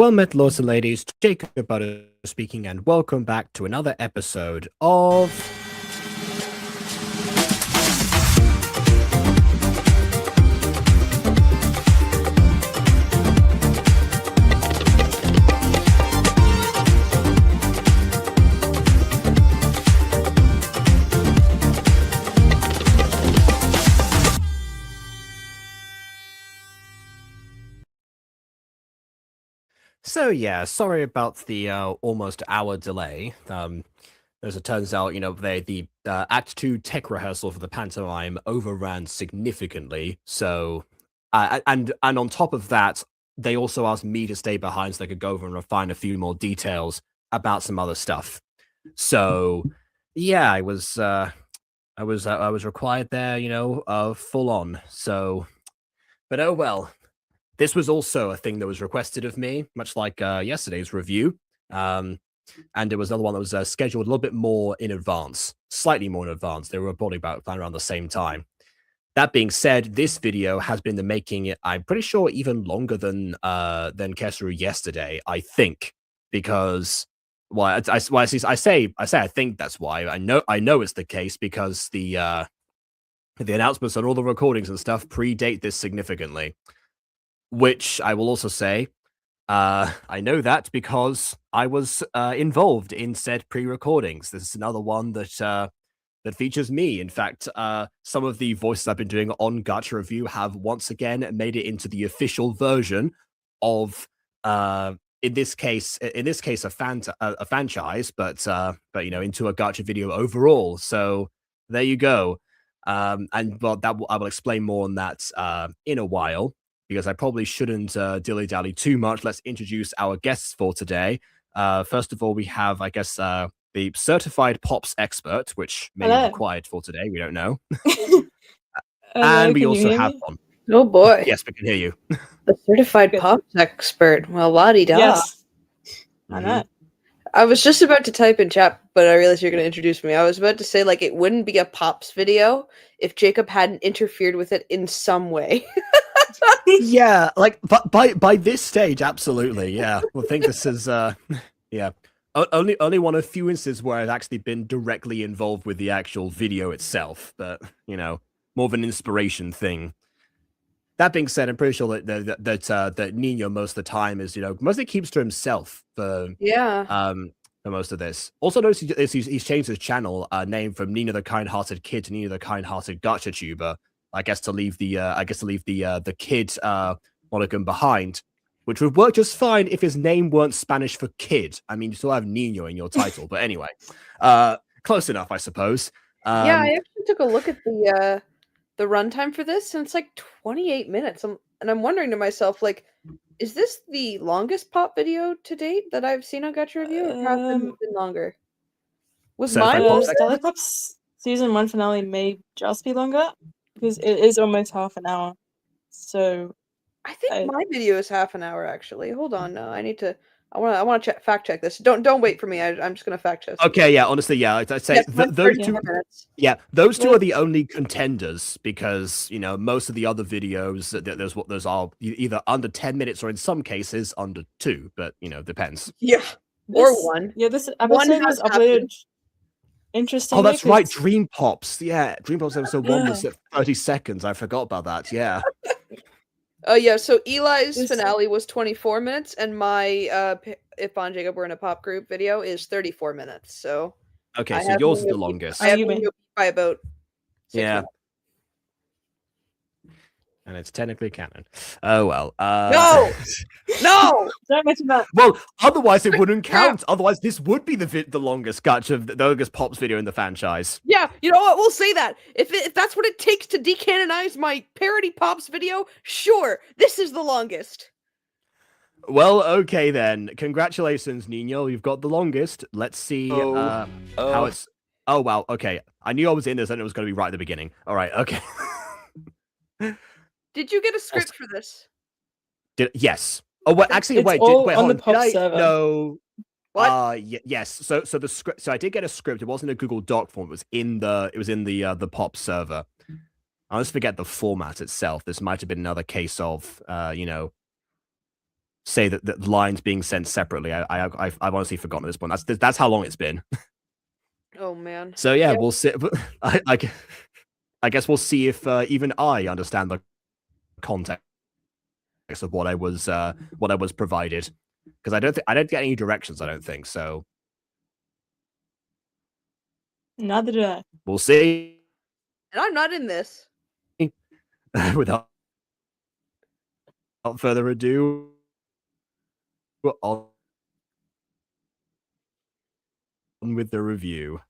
Well met, lords and ladies. Jacob Butter speaking, and welcome back to another episode of. So yeah, sorry about the almost hour delay. As it turns out, the Act 2 tech rehearsal for the pantomime overran significantly. So, and on top of that, they also asked me to stay behind so they could go over and refine a few more details about some other stuff. So, yeah, I was required there, full on. So, but oh well. This was also a thing that was requested of me, much like yesterday's review. And it was another one that was scheduled a little bit more in advance, slightly more in advance. They were probably about planned around the same time. That being said, this video has been the making, I'm pretty sure, even longer than Keseru yesterday, I think, because I say I think that's why. I know it's the case because the announcements and all the recordings and stuff predate this significantly. Which I will also say, I know that because I was involved in said pre-recordings. This is another one that features me. In fact, some of the voices I've been doing on Gacha Review have once again made it into the official version of, in this case, a franchise, but into a Gacha video overall. So there you go. And well, I will explain more on that in a while, because I probably shouldn't dilly-dally too much. Let's introduce our guests for today. First of all, we have, I guess, the certified pops expert, which may be required for today. We don't know. And we also have one. Oh boy. Yes, we can hear you. The certified pops expert. Well, la-di-da. Yes. Why not? I was just about to type in chat, but I realized you're going to introduce me. I was about to say, like, it wouldn't be a pops video if Jacob hadn't interfered with it in some way. Yeah, like, but by this stage, absolutely, yeah. I think this is, yeah. Only one of few instances where I've actually been directly involved with the actual video itself, but, more of an inspiration thing. That being said, I'm pretty sure that Niño most of the time is, mostly keeps to himself for most of this. Also notice he's changed his channel name from Niño the Kind-Hearted Kid to Niño the Kind-Hearted Gachatuber. I guess to leave the kid monochrome behind, which would work just fine if his name weren't Spanish for kid. I mean, you still have Niño in your title, but anyway, close enough, I suppose. Yeah, I actually took a look at the runtime for this, and it's like 28 minutes. And I'm wondering to myself, like, is this the longest pop video to date that I've seen on Gacha Review, or has it been longer? Was mine Starlight Pops season 1 finale may just be longer, because it is almost half an hour. So I think my video is half an hour, actually. Hold on, no, I want to fact check this. Don't wait for me. I'm just gonna fact check. Okay, yeah, honestly, yeah, I'd say yes, those two. Yeah, those two are the only contenders, because most of the other videos those are either under 10 minutes or in some cases under 2, but depends. Yeah, or 1. Yeah, this episode was uploaded. Interesting. Oh, that's right, Dream Pops. Yeah, Dream Pops episode 1 was at 30 seconds. I forgot about that. Yeah. Yeah, so Eli's finale was 24 minutes, and my If Bon Jacob Were in a Pop Group video is 34 minutes, so... Okay, so yours is the longest. I have by about 6 minutes. And it's technically canon. Oh, well. No! No! Don't mention that. Well, otherwise it wouldn't count. Otherwise, this would be the longest the longest Pops video in the franchise. Yeah, you know what? We'll say that. If that's what it takes to decanonize my parody Pops video, sure, this is the longest. Well, okay then. Congratulations, Niño. You've got the longest. Let's see how it's... Oh, wow. Okay. I knew I was in this and it was going to be right at the beginning. All right. Okay. Did you get a script for this? Yes. Oh, wait, actually, wait. Hold on. No. What? Yes. So the script. So I did get a script. It wasn't a Google Doc form. It was in the Pop server. I always forget the format itself. This might have been another case of say that the lines being sent separately. I've honestly forgotten at this point. That's how long it's been. Oh man. So yeah, Yep. we'll see. I guess we'll see if even I understand the context of what I was provided, because I don't get any directions. I don't think so. Neither did I. We'll see. And I'm not in this. Without further ado, on with the review.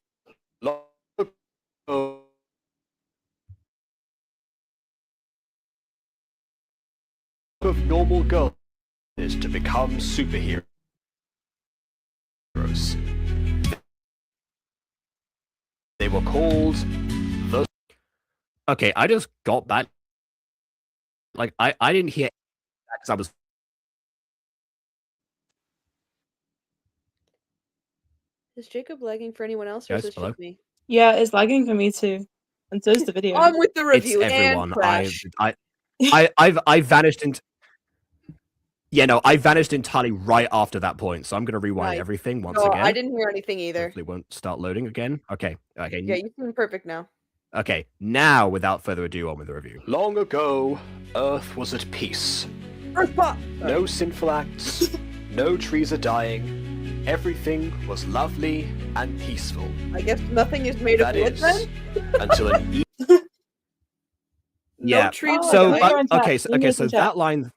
Of normal girls is to become superheroes. They were called the. Okay, I just got that. Like I didn't hear that because I was. Is Jacob lagging for anyone else, or is Yes, this hello? just me? Yeah, it's lagging for me too. And so is the video. On with the It's review everyone. and crash. I vanished into. Yeah, no, I vanished entirely right after that point, so I'm gonna rewind Nice. everything once No, again. I didn't hear anything either. Hopefully, it won't start loading again. Okay. Yeah, you seem perfect now. Okay, now without further ado, on with the review. Long ago, Earth was at peace. Earth pop! No sinful acts, no trees are dying. Everything was lovely and peaceful. I guess nothing is made of That wood is then? until an No yeah. trees Oh, So are Niño in chat. okay, so Niño's in chat. that line.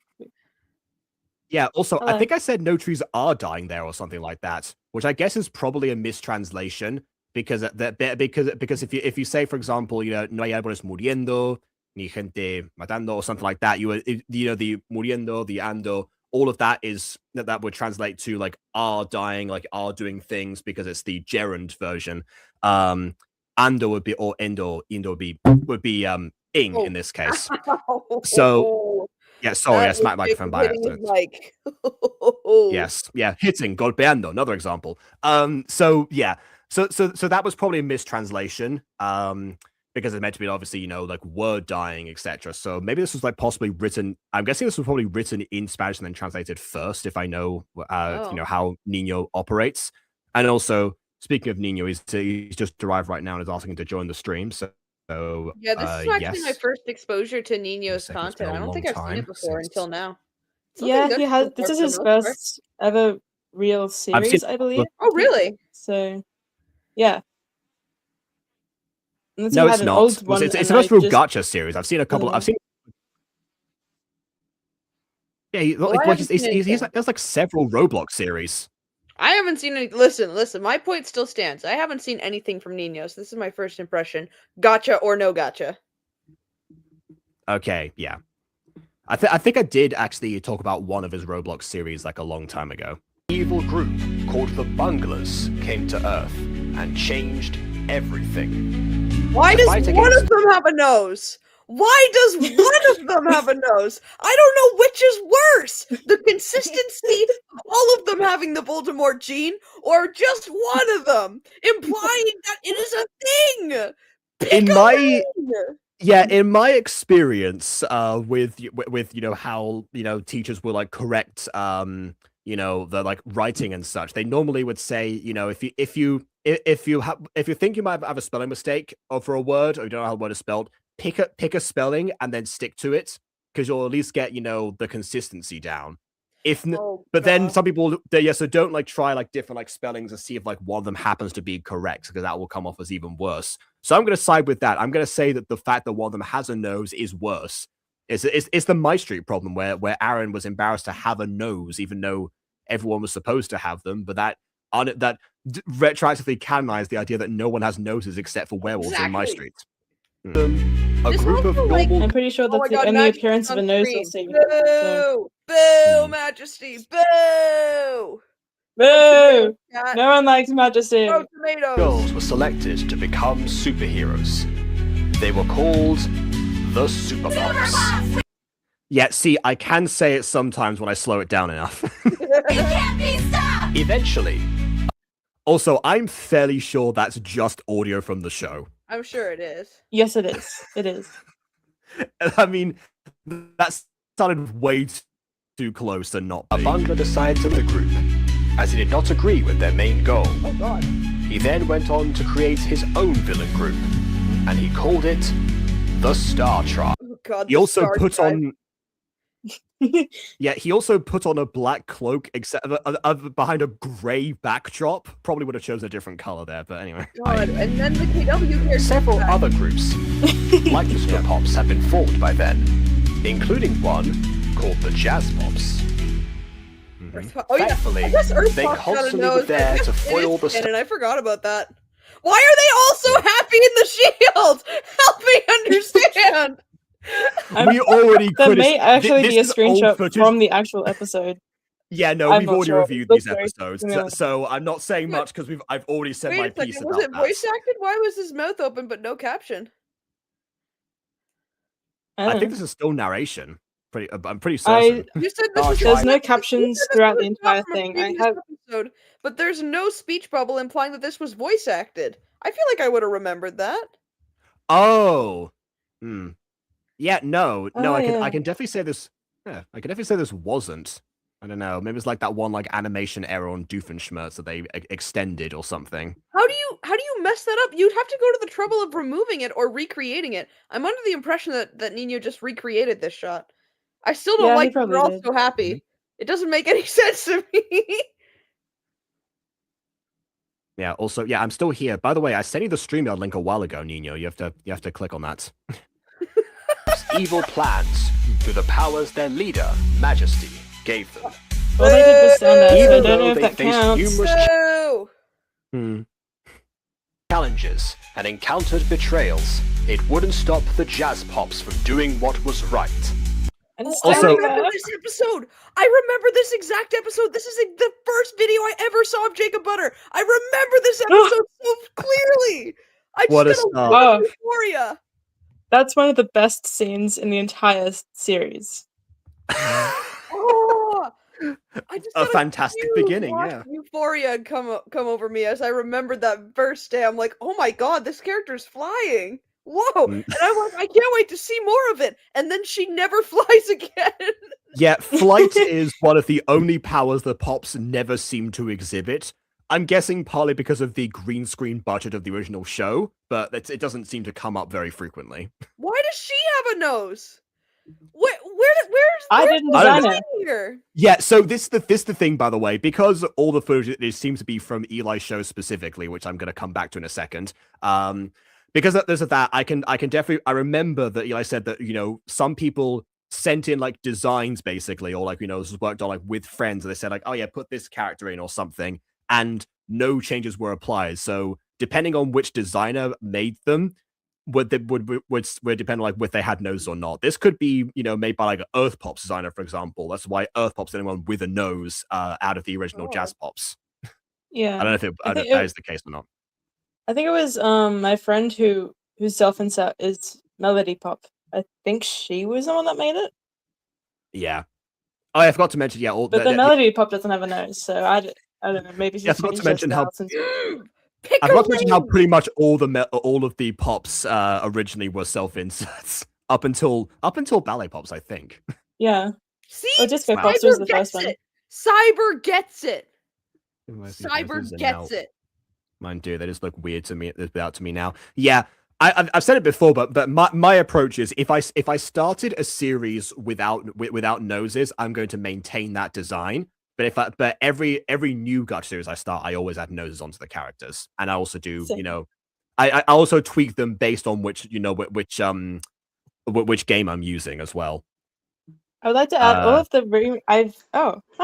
Yeah. Also, I Hello. think I said no trees are dying there or something like that, which I guess is probably a mistranslation because if you say, for example, no hay árboles muriendo ni gente matando or something like that, the muriendo, the ando, all of that is that would translate to like are dying, like are doing things, because it's the gerund version. Ando would be, or indo would be ing in this case. So yeah, sorry, I smacked my microphone by accident. Like, Yes, yeah, hitting, golpeando, another example. So yeah, so that was probably a mistranslation, because it's meant to be obviously, like word dying, etc. So maybe this was like possibly written. I'm guessing this was probably written in Spanish and then translated first, if I know, how Niño operates. And also, speaking of Niño, he's just arrived right now and is asking to join the stream. So yeah, this is actually my yes. first exposure to Niño's It's been content. a I don't think long I've seen it time before since- until now. It's Yeah, looking he good has. so This far is for his the most part. first ever real seen- series, I believe. Oh, really? So, yeah. Unless No, he it's had an not. old It's one the and first I real just Gacha series. I've seen a couple. know. I've seen. Yeah, I haven't seen anything. there's like several Roblox series. I haven't seen any. Listen. My point still stands. I haven't seen anything from Niño, so this is my first impression. Gacha or no gacha. Okay, yeah. I think I did actually talk about one of his Roblox series like a long time ago. Evil group called the Bunglers came to Earth and changed everything. Why The does fight one against- of them have a nose? Why does one of them have a nose? I don't know which is worse. The consistency of all of them having the Voldemort gene, or just one of them, implying that it is a thing. Pick In a my lane. Yeah, in my experience, with how teachers will like correct the like writing and such, they normally would say, if you think you might have a spelling mistake for a word, or you don't know how the word is spelled, pick a spelling and then stick to it, because you'll at least get the consistency down. But then some people, so don't like try like different like spellings and see if like one of them happens to be correct, because that will come off as even worse. So I'm going to side with that. I'm going to say that the fact that one of them has a nose is worse. It's the My Street problem where Aaron was embarrassed to have a nose, even though everyone was supposed to have them. But that retroactively canonized the idea that no one has noses except for werewolves in My Exactly. Street. A This group of also, like- normal. I'm pretty sure Oh that's my the god, only Majesty's appearance of a on nose screen. we'll see. Boo! So. Boo, Hmm. Majesty! Boo! Boo! Cat. No one likes Majesty. Throw tomatoes. Girls were selected to become superheroes. They were called the Supermoms. Yeah, see, I can say it sometimes when I slow it down enough. Can't be stopped! Eventually. Also, I'm fairly sure that's just audio from the show. I'm sure it is. Yes, it is. It is. I mean, that sounded way too close and not among the sides of the group, as he did not agree with their main goal. Oh god. He then went on to create his own villain group, and he called it the Star Tribe. Oh god. He the also Star put Tribe. on. Yeah, he also put on a black cloak, except behind a grey backdrop. Probably would have chosen a different color there, but anyway. God, and then the KW character. Several other groups, like the Scrub Pops, have been formed by then, including one called the Jazz Pops. Oh yeah, Thankfully, I guess Earth they Pop's got a constantly nose. were there to It foil is the canon, I forgot about that. Why are they all so happy in the shield? Help me understand. We already There may criticized. actually be a This is old screenshot footage. from the actual episode. Yeah, no, I'm we've not already sure. reviewed Looks these very episodes, familiar. so I'm not saying Wait. much because I've already said Wait my a second, piece was about it that. voice acted? Why was his mouth open but no caption? I think Oh. this is still narration. I'm pretty certain. You said this Oh, was There's a- no you said captions this throughout was the not entire from a thing. I previous have episode, but there's no speech bubble implying that this was voice acted. I feel like I would have remembered that. Oh, yeah, no, Oh, I yeah. can definitely say this. Yeah, I can definitely say this wasn't. I don't know. Maybe it's like that one like animation error on Doofenshmirtz that they extended or something. How do you mess that up? You'd have to go to the trouble of removing it or recreating it. I'm under the impression that Niño just recreated this shot. I still don't Yeah, he like that probably they're all did. so happy. It doesn't make any sense to me. Yeah. Also, yeah, I'm still here. By the way, I sent you the StreamYard link a while ago, Niño. You have to click on that. evil plans through the powers their leader, Majesty, gave them. Well, they did this sound out, so I Even don't know though if they that faced counts. numerous No. challenges and encountered betrayals, it wouldn't stop the Jazz Pops from doing what was right. And Oh, Also- I remember this episode. I remember this exact episode. This is the first video I ever saw of Jacob Butter. I remember this episode so clearly. I What a just got start. lot of euphoria. that's one of the best scenes in the entire series. Oh, I just A got fantastic huge beginning, rush yeah. of euphoria come over me as I remembered that first day. I'm like, oh my god, this character's flying. Whoa! Mm. And I'm like, I can't wait to see more of it. And then she never flies again. Yeah, flight is one of the only powers the Pops never seem to exhibit. I'm guessing partly because of the green screen budget of the original show, but it doesn't seem to come up very frequently. Why does she have a nose? Where's I didn't I don't design know. it. here? Yeah, so this the thing, by the way, because all the footage it seems to be from Eli's show specifically, which I'm going to come back to in a second. Because there's that, I can definitely I remember that Eli said that some people sent in like designs basically, or like this was worked on like with friends, and they said like, oh yeah, put this character in or something, and no changes were applied. So depending on which designer made them, would depend on like if they had nose or not. This could be made by like an Earth Pops designer, for example. That's why Earth Pops is the only one with a nose out of the original Jazz Pops. Yeah. I don't know if think that is the case or not. I think it was my friend who's self-insert is Melody Pop. I think she was the one that made it. Yeah. Oh, I forgot to mention. Yeah, But the Melody Pop doesn't have a nose, so I don't know. Maybe she's Yeah, I forgot to changed her mention how- style since. I forgot to mention how pretty much all of the Pops originally were self-inserts up until Ballet Pops, I think. Yeah. See, Oh, Disco Cyber Pops was the gets first one. it. Cyber gets it. Cyber Cyber gets it. Mine do. They just look weird to me. Out to me now. Yeah, I've said it before, but my approach is if I started a series without noses, I'm going to maintain that design. But every new Gacha series I start, I always add noses onto the characters, and I also do Same. I also tweak them based on which game I'm using as well. I would like to add all of the hi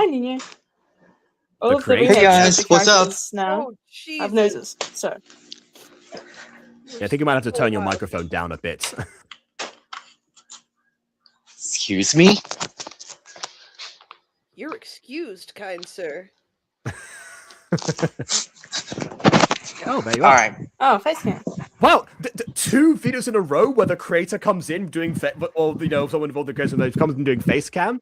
Niño. All The of the creators. Hey, remakes guys, of the what's up? characters now Oh, Jesus. have noses. So Yeah, I think you might have to turn your microphone down a bit. Excuse me? You're excused, kind sir. Oh, there you All are. right. face cam. Wow, 2 videos in a row where the creator comes in doing someone involved in the creator comes in doing face cam.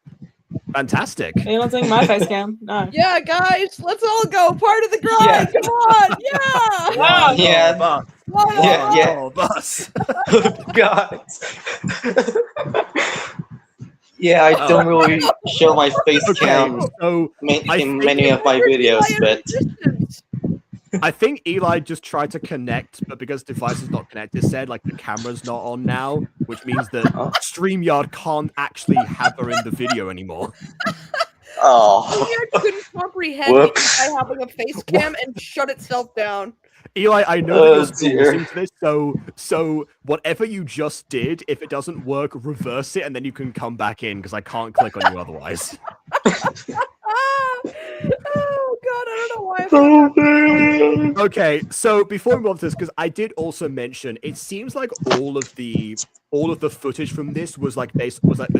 Fantastic. You're not doing my face cam. No. Yeah, guys, let's all go. Part of the grind. Yeah. Come on. Yeah. Wow. Yeah. Whoa, Yeah, yeah. Oh, bus. God. Yeah, I don't really show my face cam so in many of my videos, but I think Eli just tried to connect, but because device is not connected, said like the camera's not on now, which means that StreamYard can't actually have her in the video anymore. StreamYard couldn't comprehend Whoops. Eli having a face cam and shut itself down. Eli, I know that you're still dear. listening to this, so whatever you just did, if it doesn't work, reverse it, and then you can come back in, because I can't click on you otherwise. Oh god, I don't know why. Okay, so before we move on to this, because I did also mention, it seems like all of the footage from this was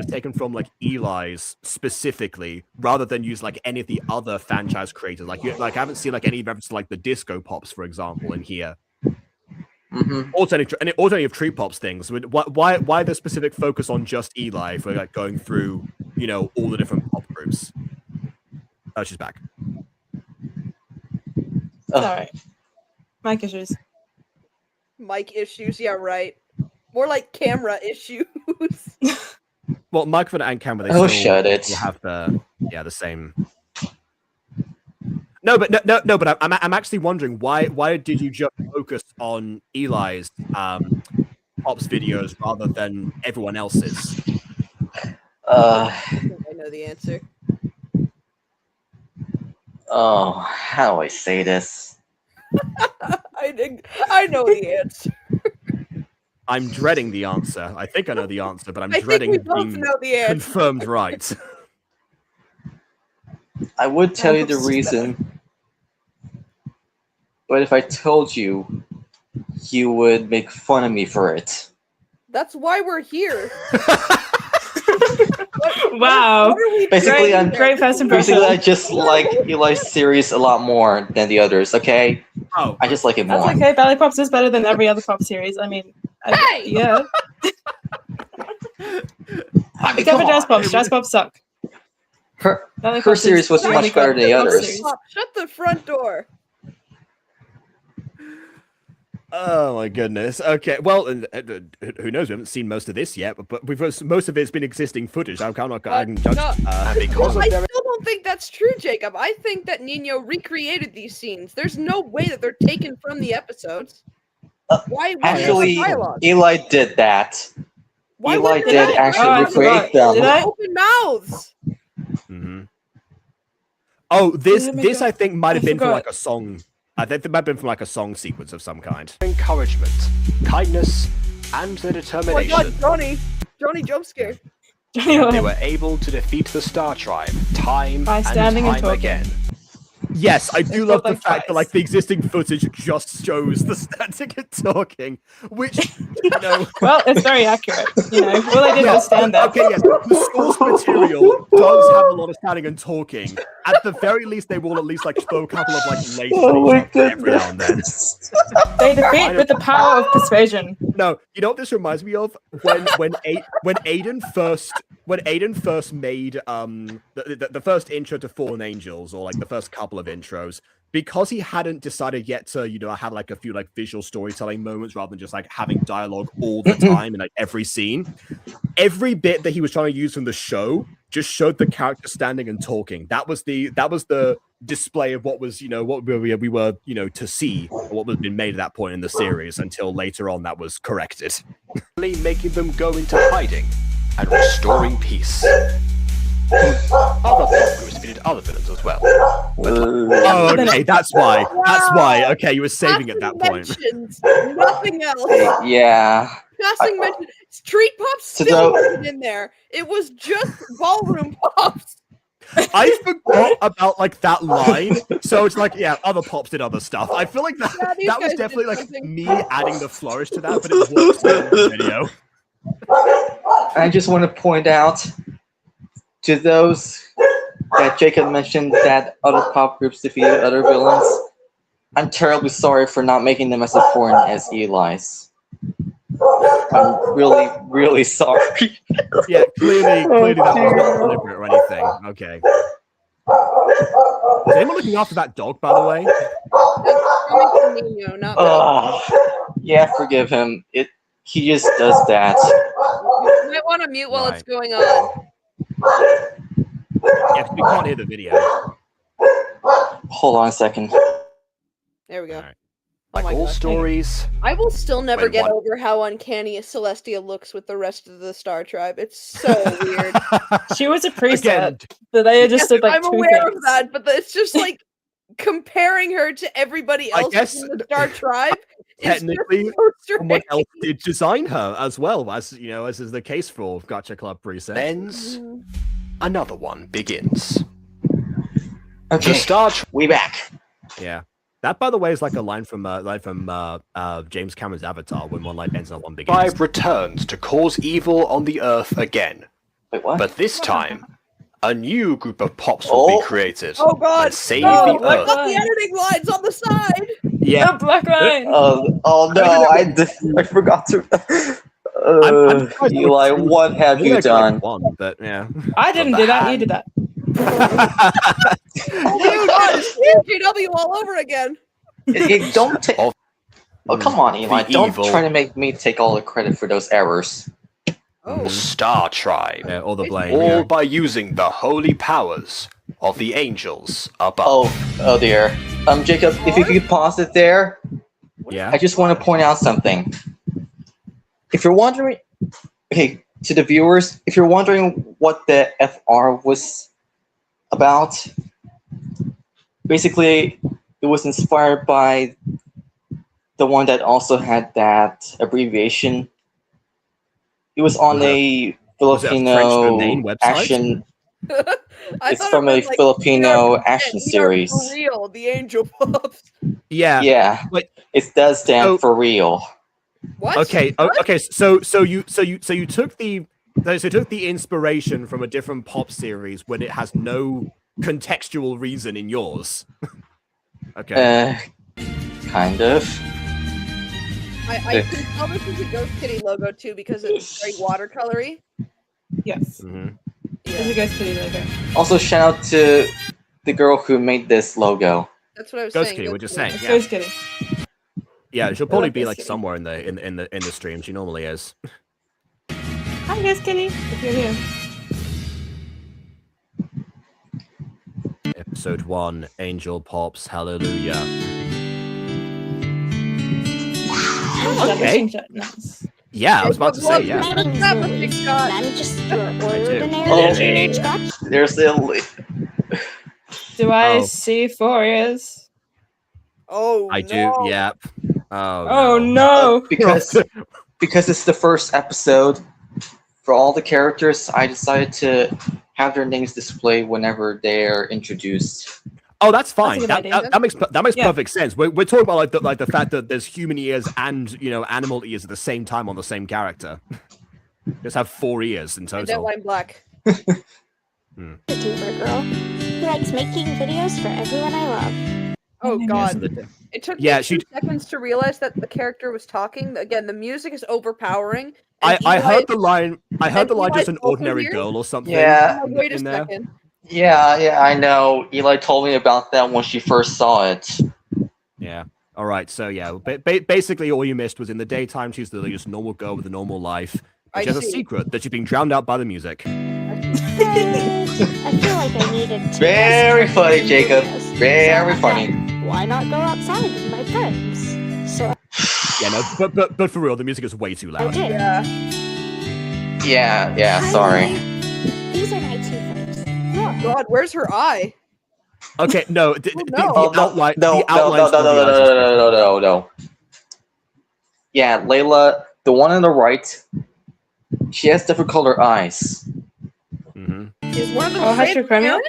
taken from like Eli's specifically, rather than use like any of the other franchise creators. Like I haven't seen like any reference to like the Disco Pops, for example, in here. Alternative of Tree Pops things. I mean, why the specific focus on just Eli for like going through, all the different pop groups? Oh, she's back. Alright. Mic issues. Mic issues, yeah, right. More like camera issues. Well, microphone and camera, they Oh, still shut it. have the same. No, but I'm actually wondering why did you just focus on Eli's Pops videos rather than everyone else's? I think I know the answer. Oh, how do I say this? I know the answer. I'm dreading the answer. I think I know the answer, but I'm I dreading think we both being know the answer. confirmed right. I would tell you the reason, but if I told you, you would make fun of me for it. That's why we're here. Wow. What are we Basically, doing? Great first impression. Basically, I just like Eli's series a lot more than the others, okay? Oh, I just like it That's more. okay. Ballet Pops is better than every other pop series. I mean, Hey! yeah. I mean, Except for come Jazz on. Pops. Jazz Pops suck. Her Ballet her Pops series is was really much better good. than the Pop others. series. Stop, shut the front door. Oh my goodness. Okay, well, who knows? We haven't seen most of this yet, but most of it's been existing footage. I can judge. No. Because I of their still don't think that's true, Jacob. I think that Niño recreated these scenes. There's no way that they're taken from the episodes. Why would Actually, they have dialogue? Eli did that. Why Eli would they did have actually I recreate forgot. Did them. I? open mouths? Mm-hmm. Oh, this Oh my this God. I think might have I been from forgot. like a song. I think it might have been from like a song sequence of some kind. encouragement, kindness, and their Oh my determination, god, Johnny jump scare. they were able to defeat the Star Tribe time By and standing and time talking. again. Yes, I do It's love not the like fact that twice. like the existing footage just shows the static and talking, which Well, it's very accurate. All I did was stand there. Okay, yes, the source material does have a lot of standing and talking. At the very least, they will at least like show a couple of like late every now and then. They defeat with the power of persuasion. No, you know what this reminds me of? When Aiden first made the first intro to Fallen Angels, or like the first couple of intros, because he hadn't decided yet to have like a few like visual storytelling moments rather than just like having dialogue all the time in like every scene. Every bit that he was trying to use from the show just showed the character standing and talking. That was the display of what was what we were to see, or what was been made at that point in the series, until later on that was corrected. Making them go into hiding and restoring peace. Other pop groups defeated other villains as well. Oh, okay, that's why. That's why. Okay, you were saving at that point. Mentions, nothing else. Yeah. Passing mention. Street Pops So still the- wasn't in there. It was just Ballroom Pops. I forgot about like that line, so it's like, yeah, other pops did other stuff. I feel like Yeah, these that was guys did definitely like something. me adding the flourish to that, but it works in the video. I just want to point out to those that Jacob mentioned that other pop groups defeated other villains. I'm terribly sorry for not making them as important as Eli's. I'm really, really sorry. Yeah, clearly that was not deliberate or anything. Okay. Is anyone looking after that dog, by the way? It's coming from Niño, not me. Yeah, forgive him. He just does that. You might want to mute while it's going on. Yeah, 'cause we can't hear the video. Hold on a second. There we go. Alright. Oh Like my all gosh. stories, I will still never When get one- over how uncanny Celestia looks with the rest of the Star Tribe. It's so weird. She was a preset, Again, but they just Yes, did like I'm two aware things. of that, but it's just like comparing her to everybody I else guess in the Star Tribe is just technically, so someone strange. else did design her as well, as you know, as is the case for Gacha Club preset. ends, Mhm. another one begins. Okay, The Star we back. Yeah. That, by the way, is like a line from James Cameron's Avatar when one light ends and one begins. Tribe returns to cause evil on the Earth again. Wait, what? But this time, a new group of pops will Oh. be created. Oh god! That save No, the I Earth. got the editing lines on the side! Yeah. The black line. Oh no, I forgot to. I'm surprised there Eli, were two. what have Maybe you I got, like, done? one, but yeah. I didn't the do that. You hand- did that. Oh my god, it's JW all over again! Don't take. Of Oh come on, Eli! the Don't evil. try to make me take all the credit for those errors. Oh, the Star Tribe. Yeah, all the blame. All Yeah. by using the holy powers of the angels above. Oh dear. Jacob, if you could pause it there, Yeah. I just want to point out something. If you're wondering, okay, to the viewers, if you're wondering what the FR was about, basically, it was inspired by the one that also had that abbreviation. It was on a Was it a French Filipino domain website? action. I It's thought from it a was like, Filipino we are action for series. real, the Angel Pups. Yeah. Yeah, Wait. it does stand So- for real. What? Okay. What? Okay. So you took the inspiration from a different pop series when it has no contextual reason in yours. Okay. Kind of. I can tell this is a Ghost Kitty logo too because it's very watercolory. Yes. Mhm. There's a ghost kitty logo. Also, shout out to the girl who made this logo. That's what I was Ghost saying. Kitty, we're just saying. It's Yeah. ghost kitty. Yeah. She'll probably like be this like kitty. somewhere in the stream. She normally is. Hi, ghost kitty. If you're here. Episode 1, Angel Pops, Hallelujah. Okay. Nice. Yeah, I was about to say, yeah. What's up with Big Scott? I'm just your do. ordinary Oh. teenage Scotch. There's the. Do I Oh. see 4 ears? Oh, I no. do, yep. Oh no! because it's the first episode. For all the characters, I decided to have their names displayed whenever they're introduced. Oh, that's fine. good That, idea. that makes Yeah. perfect sense. We're talking about like the fact that there's human ears and animal ears at the same time on the same character. Just have 4 ears in And total. Deadline Black. YouTuber girl who likes making videos for everyone I love. Oh Yeah, god. so the- It took Yeah, me 2 seconds to realize that the character was talking. Again, the music is overpowering. and I Eli heard is- the line. I heard and the line. Just Eli's an also ordinary here? girl or something. Yeah. I'm like, wait a in there. second. Yeah, I know. Eli told me about that when she first saw it. Yeah. All right. So yeah, basically all you missed was in the daytime she's the just normal girl with a normal life. I She has a see. secret that she's being drowned out by the music. I feel like I needed to. Very rest funny, from Jacob. videos. Very So I funny. thought, why not go outside with my friends? So Yeah. No. But for real, the music is way too I loud. did. Yeah. Yeah, Hi, sorry. Lily. These are my 2 friends. Oh god, where's her eye? Okay. No. The no. Oh, outline. no, the no, no, outlines no, of no, the no, eyes is no, no, no, no. Yeah, Layla, the one on the right, she has different color eyes. Mhm. Is one of them Oh, has your Chromia? transparent?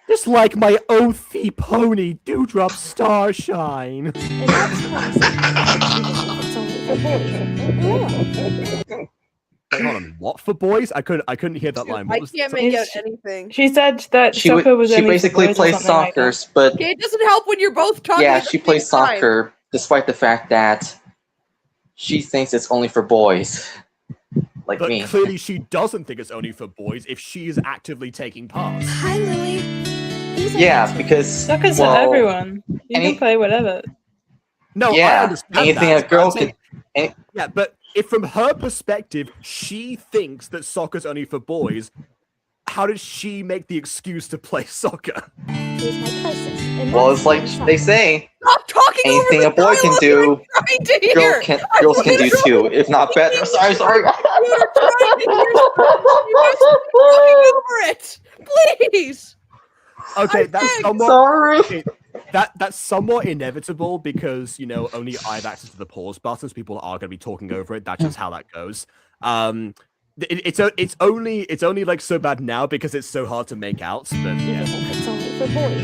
Just like my oathy pony, Dewdrop Starshine. And that's even if it's only for boys. Wait, hold on. What for boys? I couldn't hear that line. I What was can't make out It's- anything. She said that She soccer was she only for basically boys or plays something like soccer, that. but Okay, it doesn't help when you're both talking. yeah, at the she same plays time. soccer despite the fact that she thinks it's only for boys. Like But me. clearly she doesn't think it's only for boys if she is actively taking part. Hi, Lily. These are Yeah, my 2 because Soccer's well, for everyone. You any- can play whatever. No, I yeah, understand anything that, a girl but I'm saying- can. Yeah, but if from her perspective she thinks that soccer's only for boys, how did she make the excuse to play soccer? He's my closest. And Well, that's it's like my son. they say, Stop talking anything over a boy can do, trying to hear. girls can do too, if not better. Sorry. You're trying to hear stuff. You guys are talking over it. Please. Okay, I'm that's saying- somewhat Sorry. that's somewhat inevitable because only I have access to the pause buttons. People are going to be talking over it. That's just how that goes. It's only like so bad now because it's so hard to make out. But Even yeah. if it's only for boys.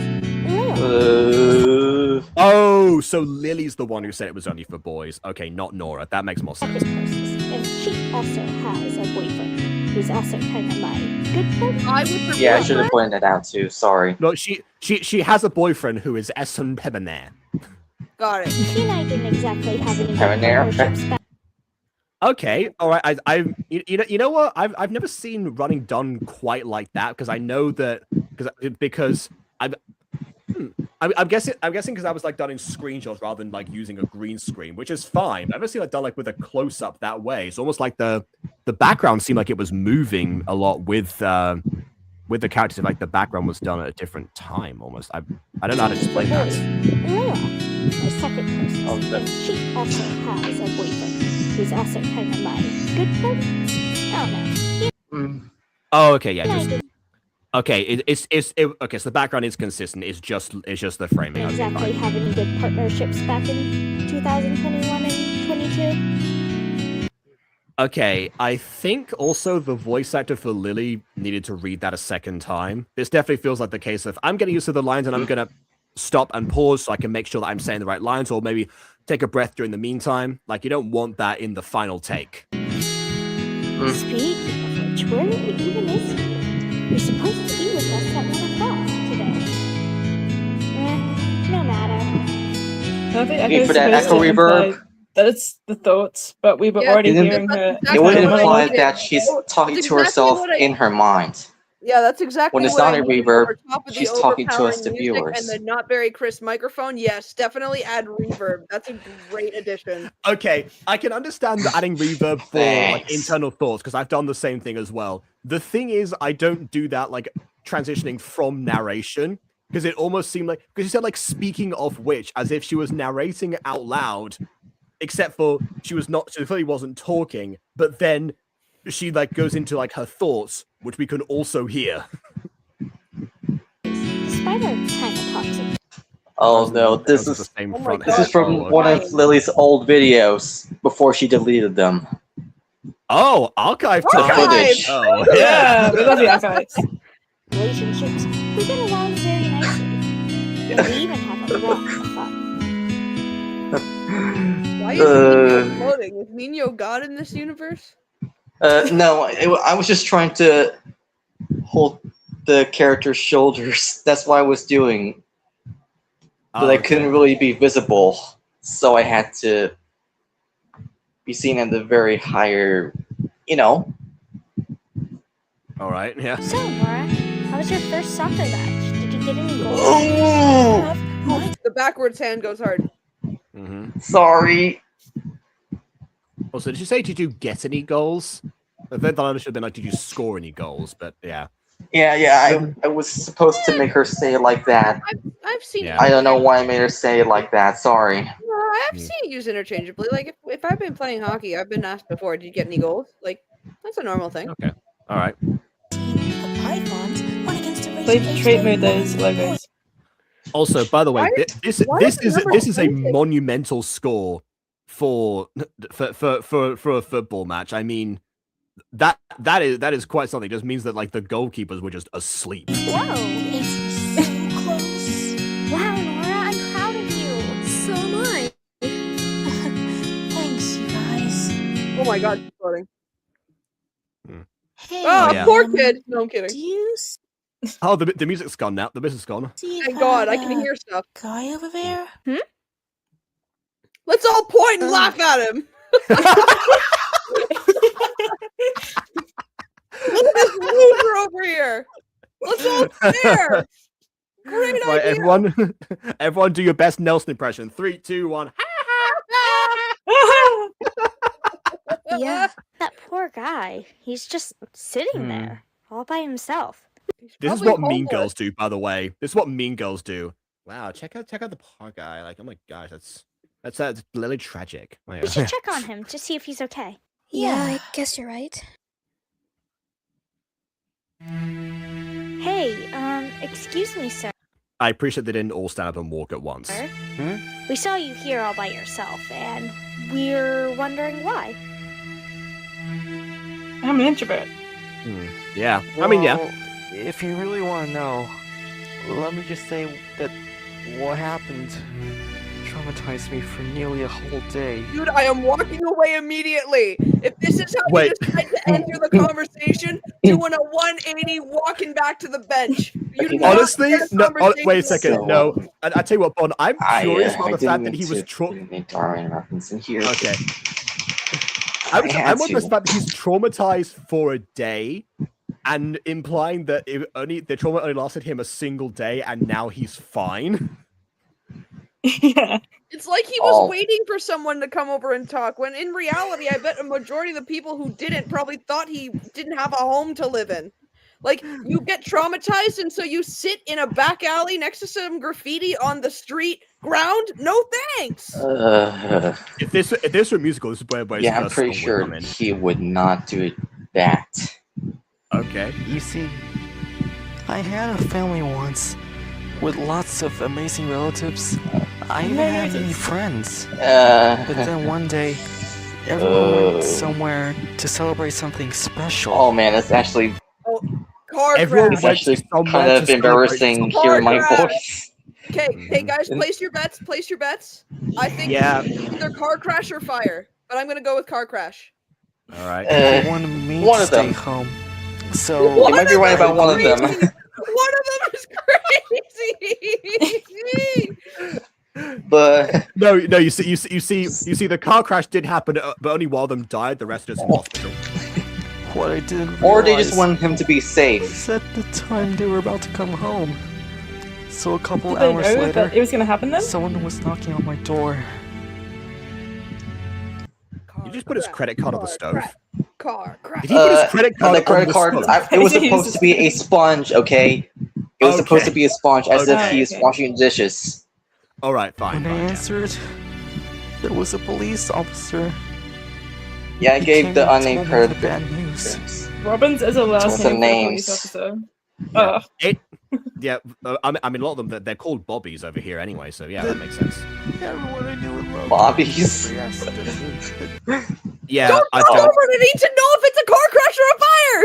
Yeah. Oh, so Lily's the one who said it was only for boys. Okay, not Nora. That makes more sense. Second closest. And she also has a boyfriend who's also kind of my good friend. I would Yeah, I should have pointed that out too. Sorry. No, she has a boyfriend who is Essen Pebenair. Got it. He and I didn't exactly have any good Pioneer, okay. partnerships back. Okay, all right. You know what? I've never seen running done quite like that because I know that because I'm guessing because I was like done in screenshots rather than like using a green screen, which is fine. I've never seen it done like with a close up that way. It's almost like the background seemed like it was moving a lot with the characters. Like the background was done at a different time almost. I don't know how to explain that. Laura, my second closest. Oh, that- And she also has a boyfriend who's also kind of my good friend. Oh no. Mm. Oh, okay, yeah, He and I just didn't okay. Okay, so the background is consistent. It's just the framing. Okay, exactly fine. have any good partnerships back in 2021 and 22. Okay, I think also the voice actor for Lily needed to read that a second time. This definitely feels like the case of I'm getting used to the lines and I'm gonna stop and pause so I can make sure that I'm saying the right lines, or maybe take a breath during the meantime. Like you don't want that in the final take. Speaking of which, where even is he? You're supposed to be with us at 1 o'clock today. No matter. I don't think Need Echo's for that supposed echo to reverb? imply that it's the thoughts, but we were Yeah, already Isn't- hearing her. That's It would exactly what I imply needed. that she's talking That's to exactly herself what I- in her mind. Yeah, that's exactly When it's what not I a needed reverb, over top of the she's talking to us, overpowering the music viewers. and the not very crisp microphone. Yes, definitely add reverb. That's a great addition. Okay, I can understand the adding reverb for like Thanks. internal thoughts because I've done the same thing as well. The thing is, I don't do that like transitioning from narration because it almost seemed like because you said like speaking of which as if she was narrating out loud, except for she clearly wasn't talking, but then she like goes into like her thoughts, which we can also hear. Despite our kind of toxic. Oh no, this Those are is the same Oh my front. this is from Oh, one okay. of Lily's old videos before she deleted them. Oh, archive Archive! time. Footage. Oh, Yeah, we love the archives. Relationships, we get along very nicely. And we even have a lot of fun. Why is Niño floating? Is Niño God in this universe? No, I was just trying to hold the character's shoulders. That's what I was doing. But I couldn't really be visible, so I had to be seen at the very higher, All right, yeah. So, Nora, how was your first soccer match? Did you get any goals? Oh, The backwards hand goes hard. Mm-hmm. sorry. Also, did you get any goals? I think the line should have been like, did you score any goals? But yeah. Yeah, I was supposed to make her say it like that. I've seen Yeah. it. I don't know why I made her say it like that. Sorry. No, I've seen it used interchangeably. Like if I've been playing hockey, I've been asked before, did you get any goals? Like that's a normal thing. Okay. All right. Play trait mode those logos. Also, by the way, Why this why this is is the this is a number 20? monumental score for a football match. I mean, that is quite something. It just means that like the goalkeepers were just asleep. Whoa! It's so close. Wow, Nora, I'm proud of you. So am I. Thanks, you guys. Oh my god, she's floating. Hey, Oh, yeah. poor kid. No, I'm do kidding. you Oh, the music's gone now. The music's gone. see Thank God, I can that hear stuff. guy over there? Let's all point and laugh at him. Look at this loser over here. Let's all stare. Great Right, idea. everyone, do your best Nelson impression. 3, 2, 1. Yeah, that poor guy. He's just sitting there, all by himself. This is Probably what Mean homeless. Girls do, by the way. This is what Mean Girls do. Wow, check out the poor guy. Like, oh my gosh, that's literally tragic. Oh, We yeah. should check on him to see if he's okay. Yeah, I guess you're right. Hey, excuse me, sir. I appreciate they didn't all stand up and walk at once. We saw you here all by yourself, and we're wondering why. I'm an introvert. Yeah, I mean, yeah. Well, if you really want to know, let me just say that what happened traumatized me for nearly a whole day. Dude, I am walking away immediately. If this is how Wait. you decide to enter the conversation, doing a 180, walking back to the bench. You do not Honestly, get a no. conversation Wait a with second. So, No, I tell you what, Bon. I'm curious about the fact that didn't he was. mean to make Darwin reference in here. Okay. I I'm had on the to. fact that he's traumatized for a day, and implying that the trauma only lasted him a single day, and now he's fine. Yeah. It's like he was Oh. waiting for someone to come over and talk, when in reality, I bet a majority of the people who didn't probably thought he didn't have a home to live in. Like, you get traumatized, and so you sit in a back alley next to some graffiti on the street ground? No thanks! If this were a musical, this is where Yeah, I'm first pretty song would sure come in. he would not do that. Okay. You see, I had a family once with lots of amazing relatives. I even had many friends. But then one day, everyone went somewhere to celebrate something special. Oh man, it's actually Car Everyone crash! it's went actually to somewhere kind to of celebrate embarrassing something. hearing my Car crash. voice. Okay, guys, place your bets, place your bets. I think Yeah. it's either car crash or fire, but I'm gonna go with car crash. All right. They wanted me one to of stay them. home. So You might be right about one of them. One of them is crazy! But No. You see, the car crash did happen, but only one of them died. The rest are just in hospital. what I didn't or they just realize wanted him to be safe. was at the time they were about to come home. So a couple Did they hours know later, that it was gonna happen then? someone was knocking on my door. Did you just put his credit card on the stove? Car crash. Did he put his credit card the credit on card. the stove? It was supposed to be a sponge, okay? It was supposed to Okay. be a sponge, as if Okay. he's washing dishes. All right, fine. When I fine, yeah. answered, there was a police officer. Yeah, I He gave came the and unnamed told me the person. bad news. Robbins is a last What's name the for a police names? officer. Yeah. Ugh. Yeah, I mean, a lot of them, they're called Bobbies over here anyway, so yeah, that makes sense. Everyone I knew in love. Bobbies. Yeah, Don't I go don't. over to need to know if it's a car crash or a fire!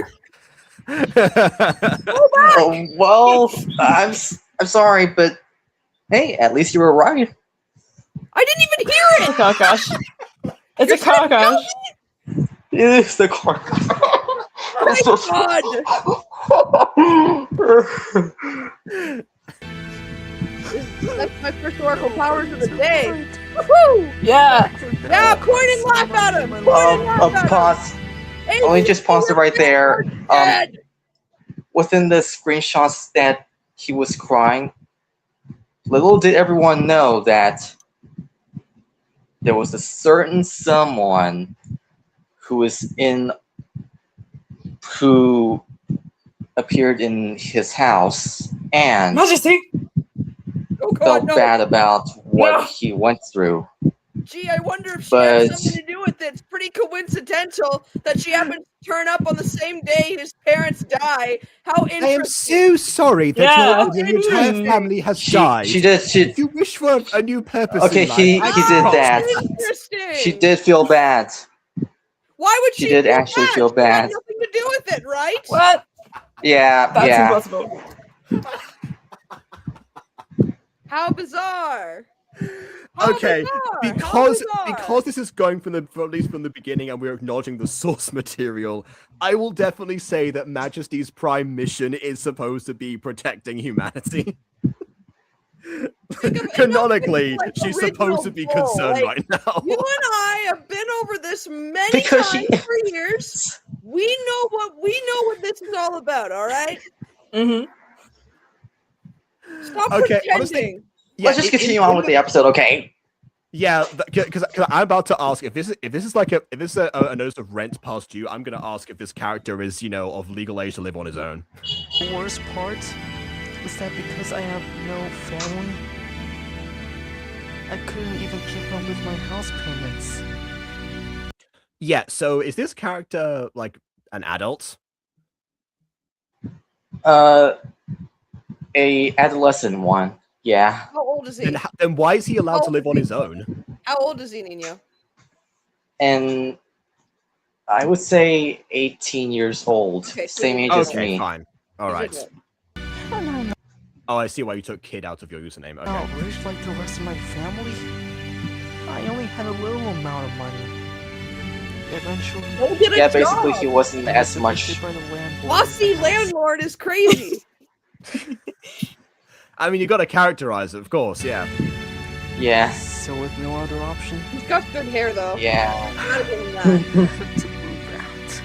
Go back! Oh, well, I'm sorry, but hey, at least you were right. I didn't even hear It's a it! car crash. It's a car crash. It is the car. My God! That's my first oracle powers of the day. Woohoo! Yeah. Yeah, point and laugh at him! Point and laugh at him! Pause. Hey, Let me just pause it right there. Dad! Within the screenshots that he was crying, little did everyone know that there was a certain someone who appeared in his house and Majesty. Oh God, felt no! bad about what No. he went through. Gee, I wonder if she But- had something to do with it. It's pretty coincidental that she happened to turn up on the same day his parents die. How I am interesting! so sorry that Yeah. your entire Mm. family has died. She did. If you wish for a new purpose Okay, in life, he I did can't. that. Interesting. She did feel bad. Why would She she? did feel actually bad? feel She had bad. nothing to do with it, right? What? Yeah, That's yeah. impossible. How bizarre! How Okay, bizarre! How bizarre! because this is going at least from the beginning, and we're acknowledging the source material. I will definitely say that Majesty's prime mission is supposed to be protecting humanity. Canonically, like she's original supposed to be bull, concerned like, right now. You and I have been over this many Because times she- for years. We know what this is all about. All right. Mm-hmm. Stop Okay, pretending. honestly, yeah, Let's just continue on with the episode, okay? Yeah, because I'm about to ask if this is a notice of rent past due. I'm gonna ask if this character is of legal age to live on his own. The worst part is that because I have no family, I couldn't even keep up with my house payments. Yeah. So is this character like an adult? A adolescent one. Yeah. How old is he? Then why is he allowed to live on his own? How old is he, Niño? And I would say 18 years old. Okay, Same age as Okay, me. fine. All right. Oh, no. Oh, I see why you took kid out of your username. Okay. Not rich like the rest of my family. I only had a little amount of money. Eventually, Go get a Yeah, job. basically he wasn't as much. by the landlord. Bossy landlord is crazy. I mean, you got to characterize it, of course. Yeah. Yeah. So with no other option, He's got good hair though. Yeah. I gotta give him that. to move out.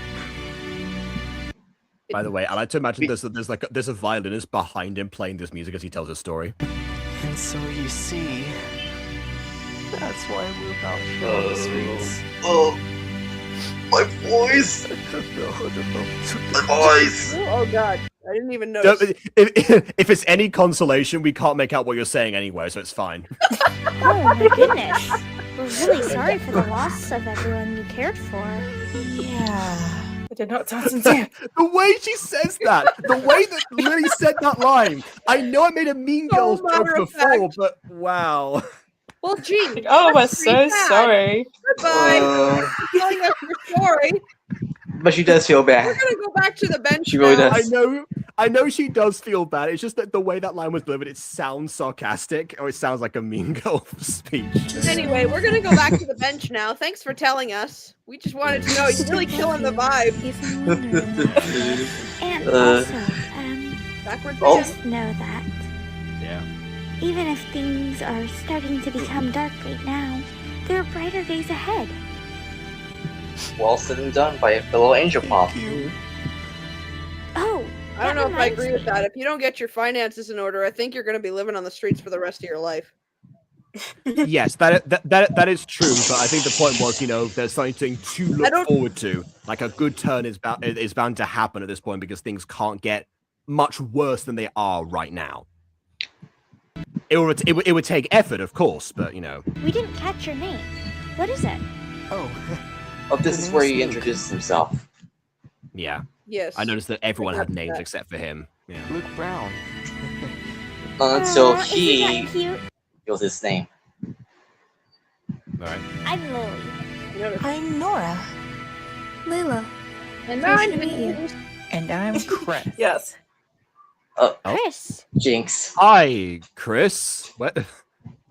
By the way, I like to imagine there's a violinist behind him playing this music as he tells his story. And so you see, that's why I moved out here on the streets. Oh, my voice. My voice. Oh god, I didn't even No, notice. if it's any consolation, we can't make out what you're saying anyway, so it's fine. Oh, my goodness. We're really sorry for the loss of everyone you cared for. Yeah. I did not sound sincere. The way she says that, the way that Lily said that line, I know I made a Mean So Girls joke matter of before, fact. but wow. Well, gee. Oh, we're that's so pretty bad. sorry. Goodbye. Thanks for telling us your story. But she does feel We're bad. gonna go back to the bench. She really now. does. I know she does feel bad. It's just that the way that line was delivered, it sounds sarcastic, or it sounds like a Mean Girl speech. Anyway, we're gonna go back to the bench now. Thanks for telling us. We just wanted to know you're really killing the vibe. Even wondering. And also, Backwards. Oh. again? just know that Yeah. even if things are starting to become dark right now, there are brighter days ahead. Well said and done by a fellow Angel Pop. Oh, I don't that know if I reminds agree with me. that. If you don't get your finances in order, I think you're gonna be living on the streets for the rest of your life. Yes, that is true, but I think the point was, there's something to look forward to. Like a good turn is bound to happen at this point because things can't get much worse than they are right now. It would take effort, of course, but We didn't catch your name. What is it? Oh, Oh, this is where he introduces himself. yeah. Yes. I noticed that everyone had noticed names that. except for him. Yeah. Luke Brown. Until Aw, isn't he that cute? feels his name. All right. I'm Lily. I'm Nora. Layla. And Nice I'm to meet you. And I'm Chris. Yes. Chris. Jinx. Hi, Chris. What?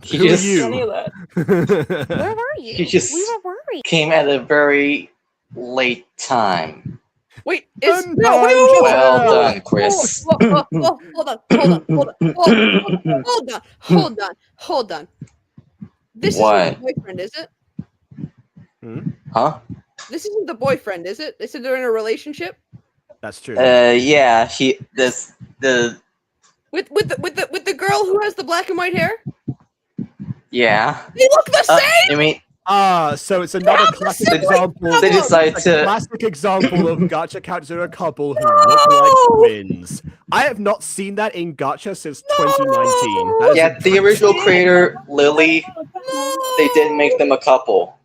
He Who just are you? Where were you? He just- We were worried. came at a very late time. Wait, is Dun, no, wait, dun, wait, wait, Well wait, wait, done, Chris. Hold on. This What? isn't the boyfriend, is it? Huh? This isn't the boyfriend, is it? They said they're in a relationship That's true. Yeah, the with the girl who has the black and white hair. yeah. They look the same. I mean, So it's another Have the classic sibling example. they decided It's a to. classic example of Gacha characters in a couple who look like twins. I have not seen that in Gacha since 2019. That is Yeah, the original creator, Lily, they did make them a couple.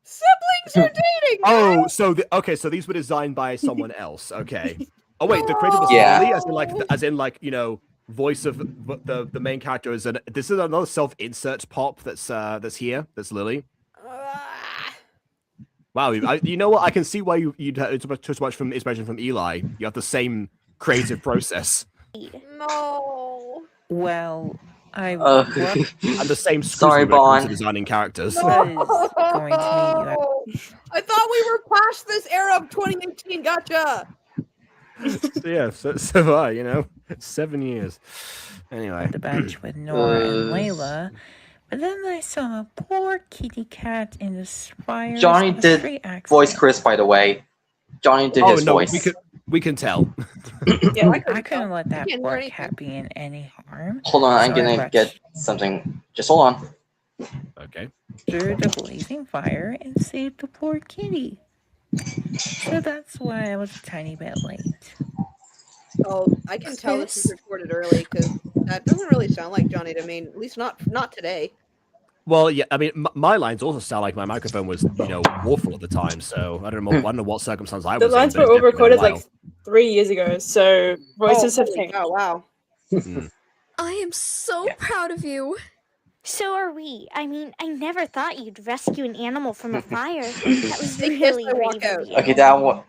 Siblings are dating. Oh, so so these were designed by someone else. Okay. Oh wait, the creator was Yeah. Lily, as in voice of the main character is this is another self-insert pop that's here. That's Lily. Wow, you know what? I can see why you'd too much from inspiration from Eli. You have the same creative process No. Well, I and the same Sorry, scrutiny when it comes to Bon. designing characters. was going to meet you. I thought we were past this era of 2018 Gacha. So, yeah, so I, 7 years. Anyway, at the bench with Nora and Layla, but then I saw a poor kitty cat in the spires Johnny of a did street accident. Voice Chris, by the way. Johnny did his voice. we can tell. Yeah, I couldn't let that can't hear poor anything. cat be in any harm. Hold on, I'm So I gonna rushed. get something. Just hold on. Okay. Through the blazing fire and saved the poor kitty. So that's why I was a tiny bit late. Oh, I can tell this was recorded early because that doesn't really sound like Johnny to me. At least not today. Well, yeah, I mean, my lines also sound like my microphone was, awful at the time. So I don't know what circumstance I The was lines in. were But all it's definitely been a recorded like while. 3 years ago, so voices have holy changed. cow, wow. I am so proud of you. So are we. I mean, I never thought you'd rescue an animal from a fire. That was really brave of you. Okay, that one.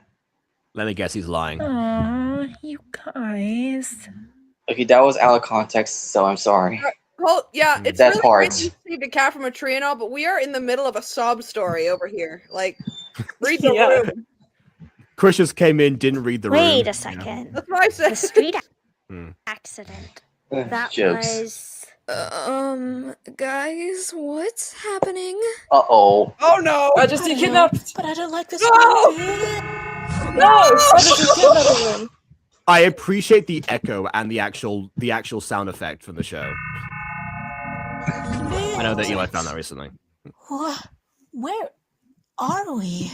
Let me guess, he's lying. Aww, you guys. Okay, that was out of context, so I'm sorry. Well, yeah, it's That really part. great that you saved a cat from a tree and all, but we are in the middle of a sob story over here. Like, read the room. Chris just came in, didn't read the room. Wait a second. That's what I said. The street Hmm. accident. That Jokes. was. Guys, what's happening? Uh-oh. Oh no! Majesty kidnapped! But I don't like this. No! No! Majesty kidnapping them! I appreciate the echo and the actual sound effect from the show. I know that Eli found that recently. Where are we?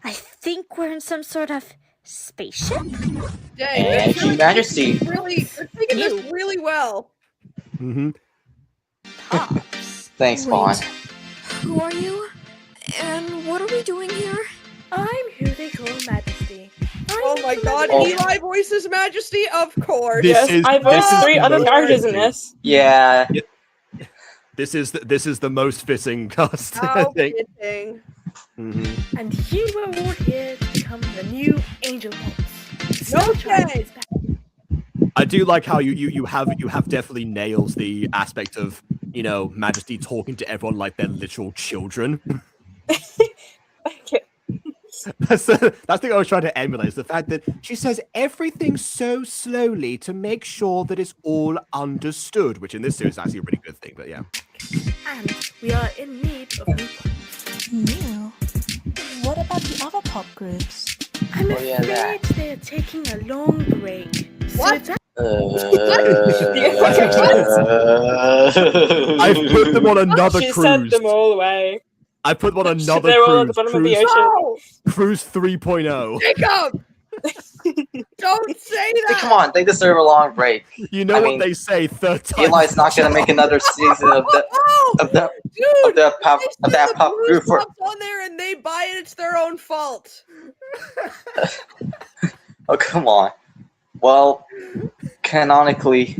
I think we're in some sort of spaceship. Dang, And they're Majesty. they're taking this really well. Mm-hmm. Pops. Thanks, Vaughn. Who are you? And what are we doing here? I'm who they call Majesty. Oh my god, Oh. Eli voices Majesty, of course. This Yes, is- I this voiced is 3 the other most characters in fitting. this. Yeah. This is the most fitting cast, I How think. fitting. Mm-hmm. And you are all here to become the new Angel Pops. Okay. I do like how you have definitely nailed the aspect of Majesty talking to everyone like they're literal children. Okay. That's the thing I was trying to emulate, is the fact that she says everything so slowly to make sure that it's all understood, which in this series is actually a really good thing, but yeah. And we are in need of new pops. New? What about the other pop groups? I'm Oh, yeah, that. afraid they are taking a long break. What? So I've put them on another She sent cruise. them all away. I put them on another They were all at the cruise. bottom of the ocean. No! Cruise 3.0. Jacob! Don't say that! Come on, they deserve a long break. You know I what mean, they say, third time. Eli's not gonna make another season of the Oh, of the dude, of the pop they of send that the pop Blues group for. Pops on there and they buy it. It's their own fault. Oh, come on. Well, canonically,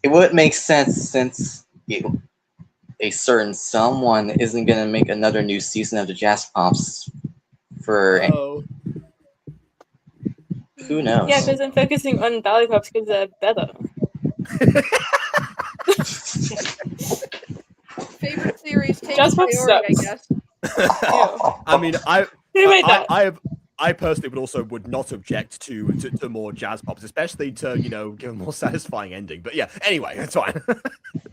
it would make sense since a certain someone isn't gonna make another new season of the Jazz Pops for who knows. Yeah, because I'm focusing on Valley Pops because they're better. Favorite series takes Jazz Pop priority, I sucks. guess. I mean, Who made that? I personally would not object to more jazz pops, especially to give a more satisfying ending. But yeah, anyway, that's fine.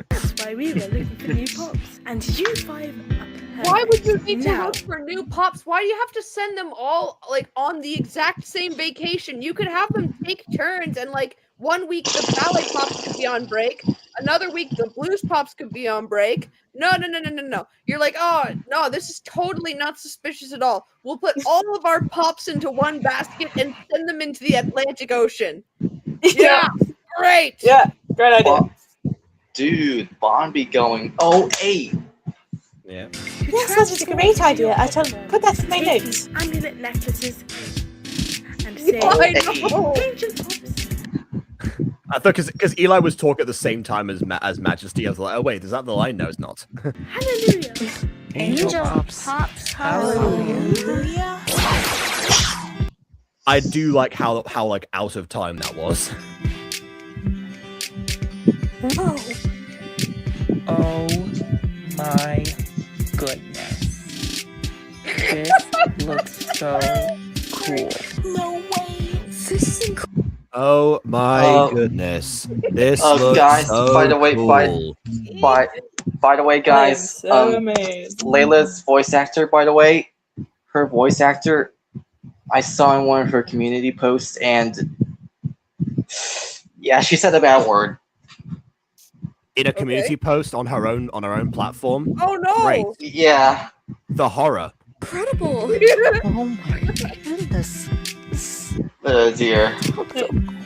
that's why we were looking for new pops. And you 5 are Why would you need to now. look for new pops? Why do you have to send them all on the exact same vacation? You could have them take turns and 1 week the ballet pops could be on break, another week the blues pops could be on break. No. You're like, oh no, this is totally not suspicious at all. We'll put all of our pops into one basket and send them into the Atlantic Ocean. Yeah, great. Yeah, great idea. Well, dude, Bond be going 08. Yeah. Yes, that's a great idea. I shall put that in my Take notes. amulet necklaces and Yeah, say, I know. Angel Pops. I thought because Eli was talking at the same time as Majesty, I was like, oh wait, is that the line? No, it's not. Hallelujah. Angel Pops. Hallelujah. I do like how out of time that was. Whoa. Oh my goodness. This looks so cool. No way. This is incredible. Oh my goodness! This looks guys, so by the way, cool. by the way, guys, so amazed. Layla's voice actor, by the way, her voice actor, I saw in one of her community posts, and yeah, she said a bad word. in a community post on her own platform. Oh no! Great. Yeah. The horror. Incredible. Oh my goodness. Oh dear.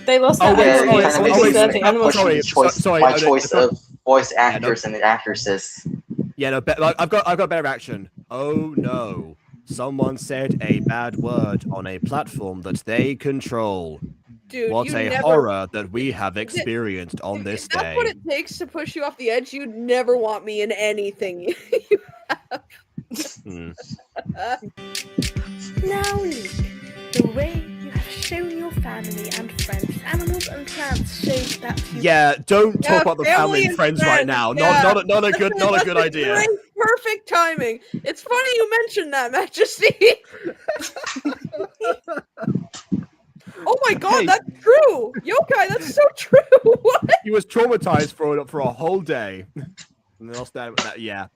They lost Oh, their wait, animal sorry, voice sorry, because the animals. sorry, My no, choice no, of voice actors and actresses. Yeah, no, I've got better action. Oh no. Someone said a bad word on a platform that they control. Dude, what you a never... horror that we have experienced on this If that's day. what it takes to push you off the edge, you'd never want me in anything you have. Now, Luke, the way you have shown your family and friends, animals and plants shows that you... Yeah, don't talk about the family and friends right now. Yeah. Not a good idea. Great, perfect timing. It's funny you mentioned that, Majesty. Oh my god, Hey. that's true! Yokai, that's so true! What? He was traumatized for a whole day. And they lost that, yeah.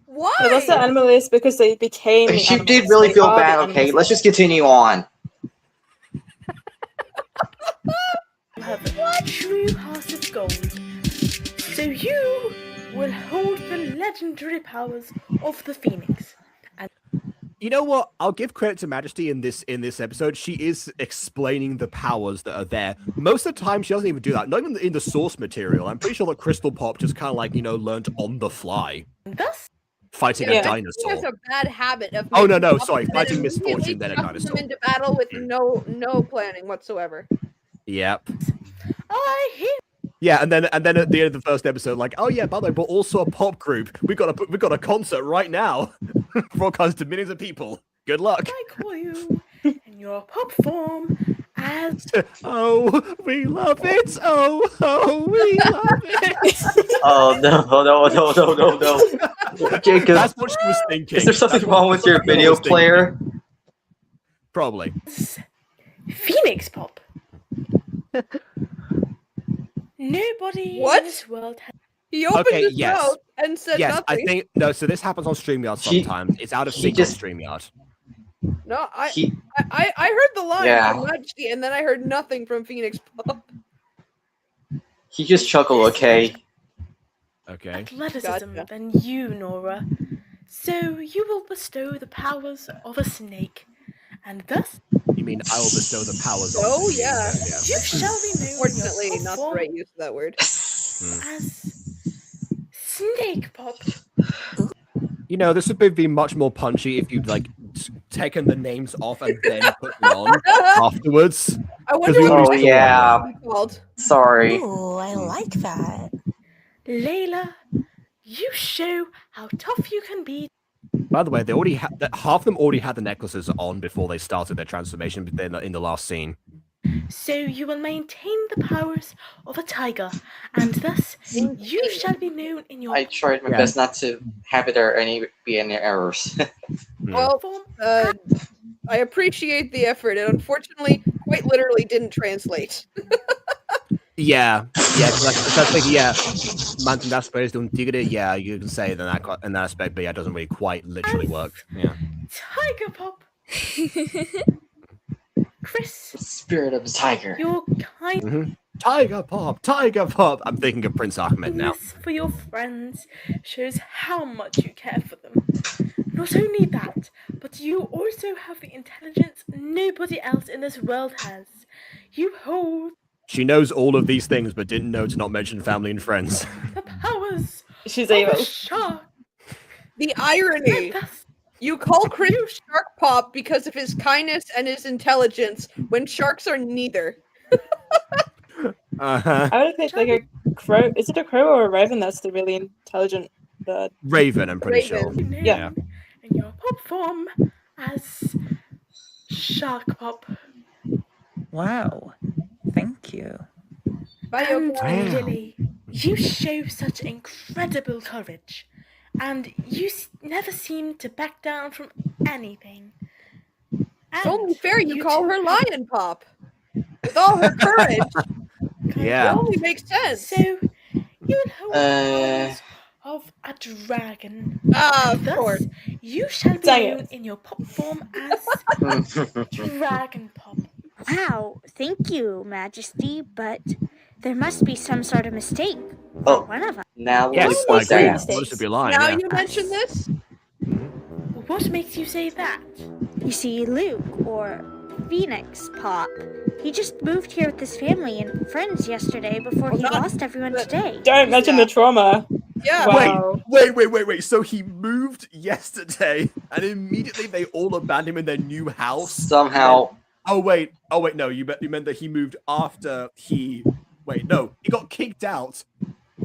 Why? They lost their animalist because they became. If you did really feel bad, okay, let's just continue on. You have a true heart of gold. So you will hold the legendary powers of the Phoenix. You know what? I'll give credit to Majesty in this episode. She is explaining the powers that are there. Most of the time, she doesn't even do that. Not even in the source material. I'm pretty sure that Crystal Pop just kind of like, learned on the fly. Thus, Fighting a dinosaur. He has a bad habit of... Oh, no, sorry. and Fighting immediately misfortune, then a chucking dinosaur. them into battle with no planning whatsoever. Yep. I hear... Yeah, and then at the end of the first episode, like, oh yeah, by the way, we're also a pop group. We got a concert right now, broadcast to millions of people. Good luck. I call you in your pop form as... Oh, we love it. Oh, we love it. Oh no. Jacob, that's what she was thinking. Is there something wrong with your video player? Probably. Phoenix Pop. Nobody in this world has... He opened his mouth and said yes, nothing. I think no. So this happens on StreamYard sometimes. It's out of sync on StreamYard. No, I heard the line from Majesty, and then I heard nothing from Phoenix Pop. He just chuckled, okay? Okay. Athleticism than you, Nora. So you will bestow the powers of a snake, and thus... You mean I will bestow the powers on Oh, the snake. yeah. You shall be known... Fortunately, not the right use of that word. As Snake Pop. This would be much more punchy if you'd taken the names off and then put them on afterwards. I wonder what called. Sorry. Ooh, I like that. Layla, you show how tough you can be. By the way, they already half of them already had the necklaces on before they started their transformation in the last scene. So you will maintain the powers of a tiger, and thus you shall be known in your... I tried my best not to have be any errors. Well, I appreciate the effort. It unfortunately, quite literally, didn't translate. Yeah, because I think manten das Space don't tigre. Yeah, you can say that in that aspect, but yeah, it doesn't really quite literally work. Yeah. Tiger Pop. Chris, Spirit of the tiger. Your kind Tiger Pop. I'm thinking of Prince Ahmed now. for your friends shows how much you care for them. Not only that, but you also have the intelligence nobody else in this world has. You hold She knows all of these things, but didn't know to not mention family and friends. the powers She's of able. a shark. The irony. You call Chris Shark Pop because of his kindness and his intelligence, when sharks are neither. I would think like a crow. Is it a crow or a raven that's the really intelligent bird? Raven, I'm pretty sure. Yeah. In your pop form as Shark Pop. Wow. Thank you. And Wow. Lily, you show such incredible courage, and you never seem to back down from anything. It's only fair you call her Lion Pop. With all her courage. Yeah. It only makes sense. So, you will hold the powers of a dragon. Of Thus, course. you shall be known in your pop form as Dragon Pop. Wow, thank you, Majesty, but There must be some sort of mistake. Oh, One of us. now Yes, Luke I was agree. there. Most would be lying. Now Yeah. you mention this? What makes you say that? You see, Luke, or Phoenix Pop, he just moved here with his family and friends yesterday before he lost everyone today. Don't mention the trauma. Yeah. Wow. Wait. So he moved yesterday, and immediately they all abandoned him in their new house. Somehow. Oh wait. No, you meant that he moved after he. Wait, no, he got kicked out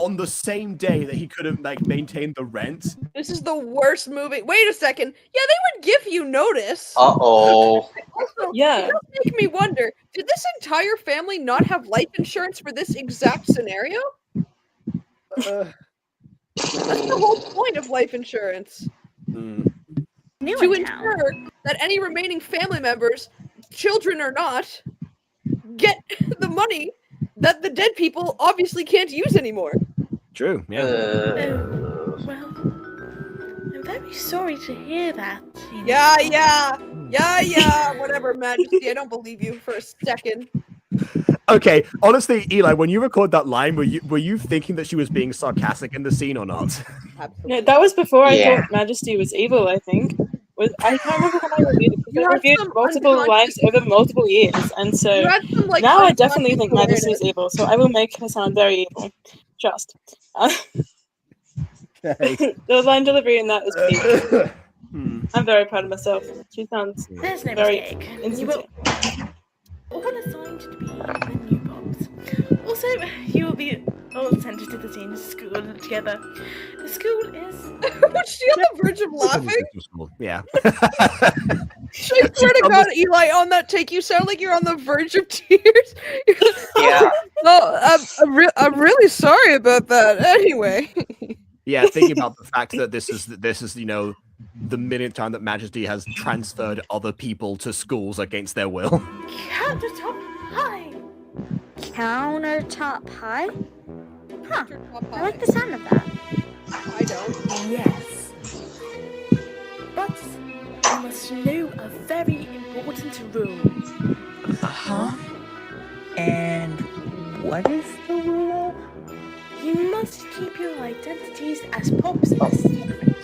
on the same day that he couldn't maintain the rent. This is the worst movie. Wait a second. Yeah, they would give you notice. Uh-oh. Also, Yeah. it does make me wonder, did this entire family not have life insurance for this exact scenario? That's the whole point of life insurance. New To in town. ensure that any remaining family members, children or not, get the money that the dead people obviously can't use anymore. True. Yeah. Oh, well, I'm very sorry to hear that. Yeah. Whatever, Majesty. I don't believe you for a second. Okay. Honestly, Eli, when you record that line, were you thinking that she was being sarcastic in the scene or not? Absolutely. Yeah, that was before I Yeah. thought Majesty was evil, I think. I can't remember when I reviewed it, because You I had reviewed some multiple lines unconscious- over multiple years, and so You had some, like, now I definitely think unconscious Majesty is evil, so I will make her sound very evil. Just. Okay. The line delivery in that was peak. I'm very proud of myself. She sounds There's no very mistake. You insincere. will all assigned to be the new pops. Also, you will be all sent to the same school together. The school is... Was she on the verge of laughing? Yeah. I swear to God, Eli, on that take, you sound like you're on the verge of tears. Yeah. No, I'm really sorry about that. Anyway. Yeah, thinking about the fact that this is the minute time that Majesty has transferred other people to schools against their will. Countertop high. Countertop high? Huh. I like the sound of that. I don't. Yes. But you must know a very important rule. Huh? And what is the rule? You must keep your identities as pops a secret.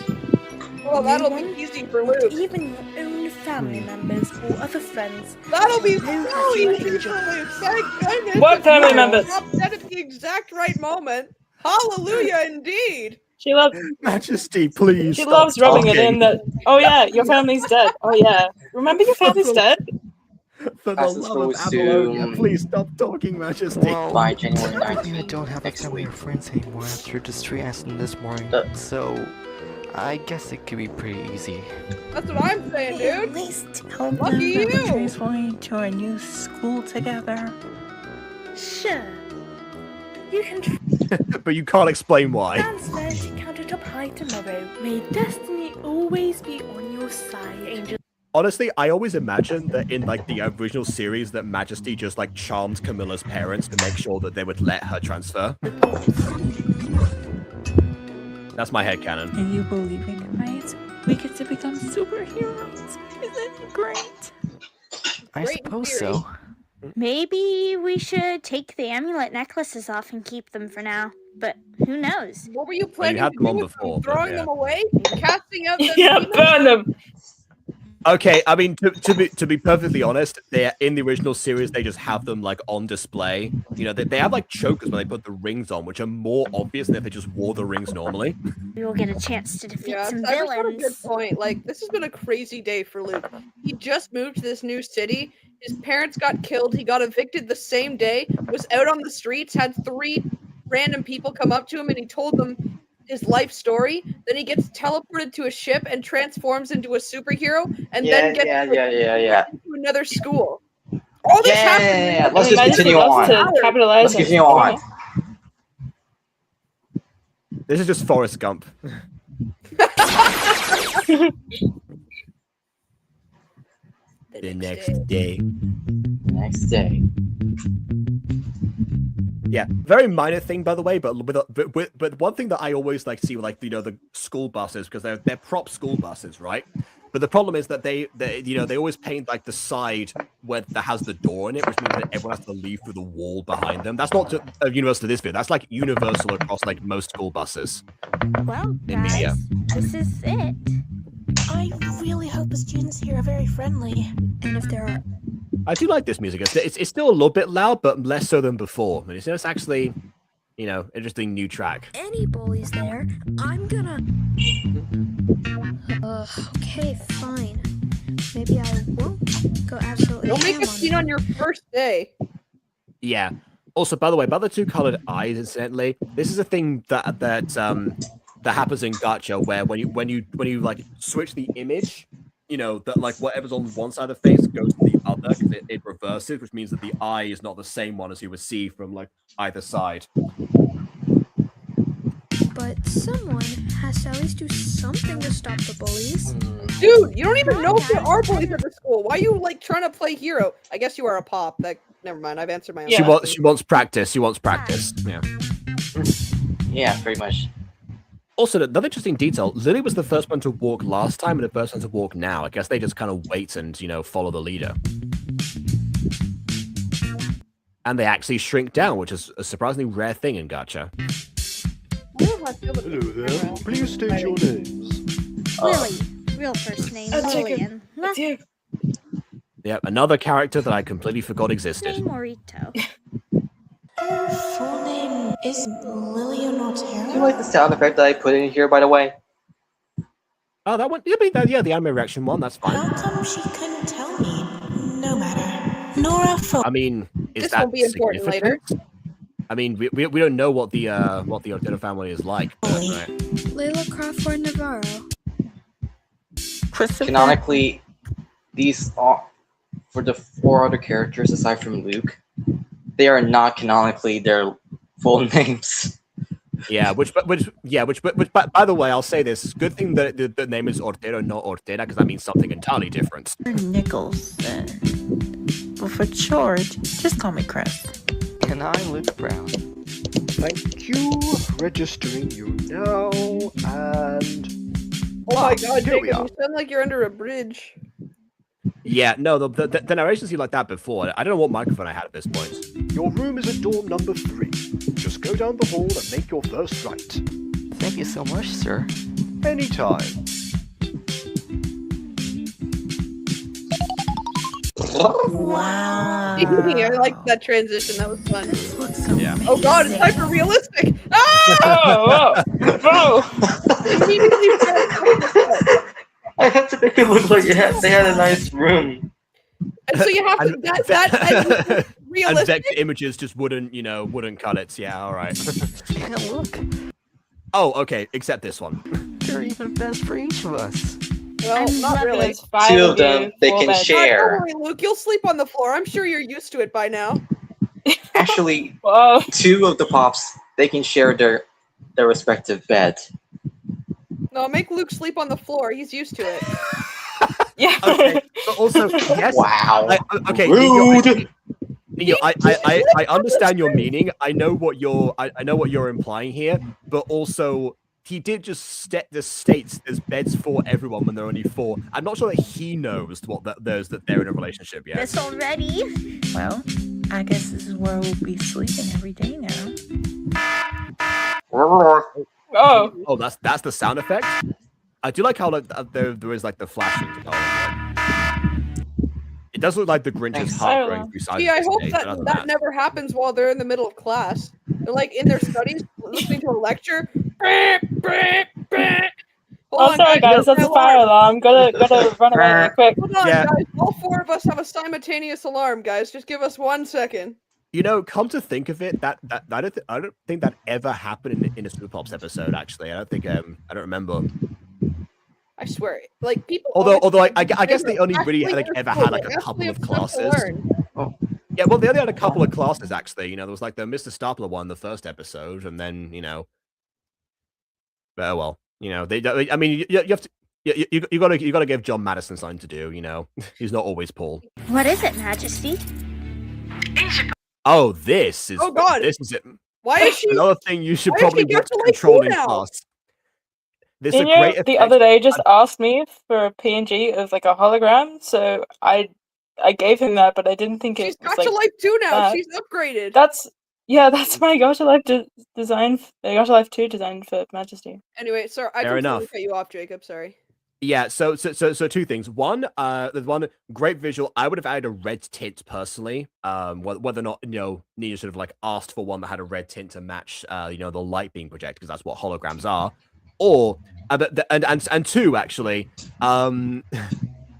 Well, that'll be No one, easy for not Luke. even your own family members or other friends. That'll be will know so that you are easy for injured. Luke. Thank goodness. What family You members? said at the exact right moment. Hallelujah, indeed. She loves. Majesty, please. She stop loves rubbing it talking. in that. Oh yeah, your family's dead. Oh yeah, remember your family's dead. For the As love of opposed to- Apollonia, please stop talking, Majesty. Well, By January apparently I 19th. don't have a family or friends anymore after the street accident this morning, Uh. so I guess it could be pretty easy. That's what I'm saying, At dude. least tell Lucky them that we're you. transferring to our new school together. Sure. You can But you can't explain why. transfer to Countertop High tomorrow. May destiny always be on your side, Angel. Honestly, I always imagined that in the original series that Majesty just charmed Camilla's parents to make sure that they would let her transfer. That's my headcanon. And you believe it, right? We get to become superheroes. Isn't it great? I Great suppose theory. so. Maybe we should take the amulet necklaces off and keep them for now. But who knows? What were you planning had to them do on with before, them? but Throwing yeah. them away? Casting out the Yeah, demons? burn them. Okay, I mean, to be perfectly honest, they in the original series they just have them on display. You know, they have chokers when they put the rings on, which are more obvious than if they just wore the rings normally. We will get a chance to defeat Yeah, some Cyber's got a good villains. point. This has been a crazy day for Luke. He just moved to this new city. His parents got killed. He got evicted the same day. Was out on the streets. Had 3 random people come up to him, and he told them his life story. Then he gets teleported to a ship and transforms into a superhero, and then gets Yeah. into another school. All this happened. Yeah. Let's I mean, just Majesty continue loves on. to capitalize Let's on continue trauma. on. This is just Forrest Gump. The next day. Next day. Yeah, very minor thing, by the way. But one thing that I always see with the school buses, because they're prop school buses, right? But the problem is that they always paint like the side where that has the door in it, which means that everyone has to leave through the wall behind them. That's not universal to this video. That's like universal across like most school buses. Well, In media. guys, this is it. I really hope the students here are very friendly. And if there are... I do like this music. It's still a little bit loud, but less so than before. And it's actually, interesting new track. any bullies there, I'm gonna... okay, fine. Maybe I won't go absolutely Don't make ham a scene on your first day. Yeah. Also, by the way, about the two colored eyes, incidentally, this is a thing that happens in Gacha, where when you like switch the image, that like whatever's on one side of the face goes to the other because it reverses, which means that the eye is not the same one as you would see from like either side. But someone has to at least do something to stop the bullies. Dude, you don't even know if there are bullies at the school. Why are you like trying to play hero? I guess you are a pop. Never mind. I've answered my own. She wants practice. She wants practice. Yeah. Yeah, pretty much. Also, another interesting detail, Lily was the first one to walk last time and the first one to walk now. I guess they just kind of wait and, follow the leader. And they actually shrink down, which is a surprisingly rare thing in Gacha. Hello there. Please state your names. Lily. Real first name, Lillian. Last name Yep, another character that I completely forgot existed. Morito. Her full name is Lillian Otero. Do you like the sound effect that I put in here, by the way? Oh, that one? Yeah, the anime reaction one, that's fine. How come she couldn't tell me? No matter. Nora Fo- I mean, is This that will be important later. I mean, we don't know what the Otero family is like. But, right. Layla Crawford Navarro. Canonically, these are for the 4 other characters aside from Luke. They are not canonically their full names. Yeah, which by the way, I'll say this. Good thing that the name is Ortero, not Ortera, because that means something entirely different. Nichols. But for short, just call me Chris. And I'm Luke Brown. Thank you. Registering you now, and... Oh my god, here we Jacob, are. you sound like you're under a bridge. Yeah, no, the narration seemed like that before. I don't know what microphone I had at this point. Your room is at dorm number 3. Just go down the hall and make your first right. Thank you so much, sir. Anytime. Wow. I like that transition. That was fun. This looks so Yeah. Oh god, it's hyper realistic. Ah! Immediately I had to make it look like they had a nice room. And so you have to that realistic. And vector images just wouldn't cut it. Yeah, all right. Yeah, look. Oh, okay, except this one. They're even best for each of us. Well, not really. 2 of them, they can Don't share. worry, Luke. You'll sleep on the floor. I'm sure you're used to it by now. Actually, Whoa. 2 of the pops, they can share their respective bed. No, make Luke sleep on the floor. He's used to it. Yeah. Okay, but also, yes. Wow. Okay, Rude. Niño, I understand your meaning. I know what you're implying here, but also he did just states there's beds for everyone when there are only 4. I'm not sure that he knows that they're in a relationship yet. This already? Well, I guess this is where we'll be sleeping every day now. Oh. That's the sound effect. I do like how there is like the flashing. It does look like the Grinch's heart going through sides. Yeah, I hope stage, that but other than that never happens while they're in the middle of class. They're like in their studies, listening to a lecture. Oh, sorry guys, that's a fire alarm. Gotta run away really quick. Hold on, Yeah. guys. All 4 of us have a simultaneous alarm, guys. Just give us 1 second. Come to think of it, that I don't think that ever happened in a Super Pops episode. Actually, I don't remember. I swear, like people. Although I guess they only really ever had like a couple of classes. Oh. Yeah, well, they only had a couple of classes actually. There was like the Mr. Stapler one, the first episode, and then but well, they. I mean, you have to. You gotta give John Madison something to do. He's not always Paul. What is it, Majesty? Oh, this is. Oh God! This is it. Why is she? Another thing you should Why probably does she get watch to like control in now? class. This is a Niño, great the effect. other day just asked me for a PNG of like a hologram, so I gave him that, but I didn't think She's it was Gacha like Life 2 now. that. She's upgraded. That's my Gacha Life design. Gacha Life 2 designed for Majesty. Anyway, sorry, I Fair completely enough. cut you off, Jacob. Sorry. Yeah, so two things. One, there's one great visual. I would have added a red tint personally. Whether or not Niño should have like asked for one that had a red tint to match the light being projected, because that's what holograms are. Or and two, actually,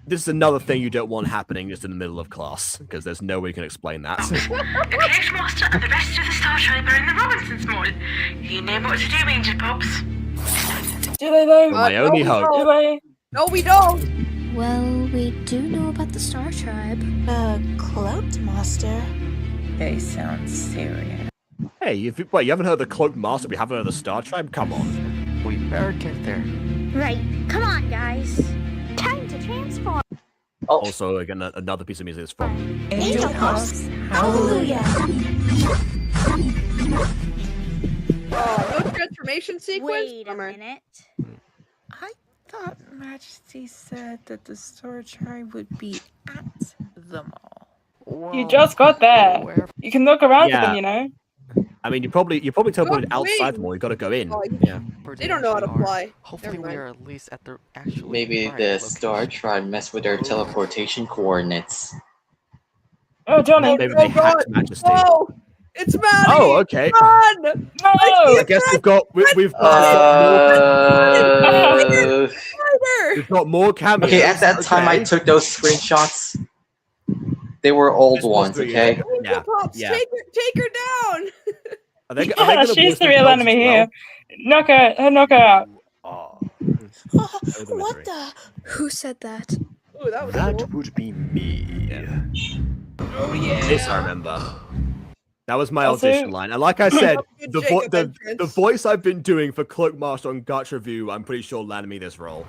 this is another thing you don't want happening just in the middle of class, because there's no way you can explain that. The Cloak Master and the rest of the Star Tribe are in the Robinson's Mall. You know what to do, Angel Pops. Do they though? My only hope. Do they? No, we don't. Well, we do know about the Star Tribe. Cloaked Master? They sound serious. Hey, you haven't heard of the Cloak Master? We haven't heard of the Star Tribe? Come on. We better get there. Right. Come on, guys. Time to transform. Also, again, another piece of music is from Angel Pops. Hallelujah! Oh, no transformation sequence? Wait a Bummer. minute. I thought Majesty said that the Star Tribe would be at the mall. You just got there. You can look around for them, you know. I mean, you probably teleported outside the mall. You got to go in. Yeah. They don't know how to fly. Hopefully we are at least at their actual. Maybe the Star Tribe messed with their teleportation coordinates. Oh, Johnny! Maybe they hacked Majesty. Oh, it's Maddie. Oh, okay. Run! No! I guess we've got more cameos. Okay, at that time I took those screenshots. They were old ones, okay? Yeah. Yeah. Take her down. Are they Yeah, she's the real enemy here. Knock her out. What the? Who said that? Ooh, that was cool. would be me. Oh yeah. This I remember. That was my Also- audition line. And like I said, Good Jacob the entrance. voice I've been doing for Cloak Master on Gacha Review, I'm pretty sure landed me this role.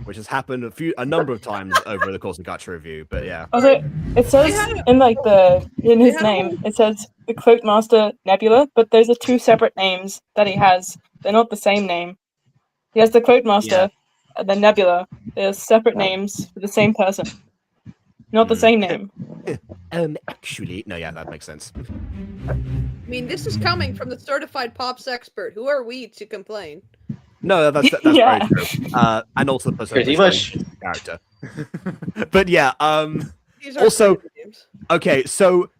Which has happened a number of times over the course of Gacha Review, but yeah. Also, it says in his name, it says the Cloak Master Nebula, but those are two separate names that he has. They're not the same name. He has the Cloak Master and then Nebula. They're separate names for the same person. Not the same name. Actually, no, yeah, that makes sense. I mean, this is coming from the certified pops expert. Who are we to complain? No, that's Yeah. very true. And also the person Pretty much. character. But yeah, These are also, favorite names. okay, so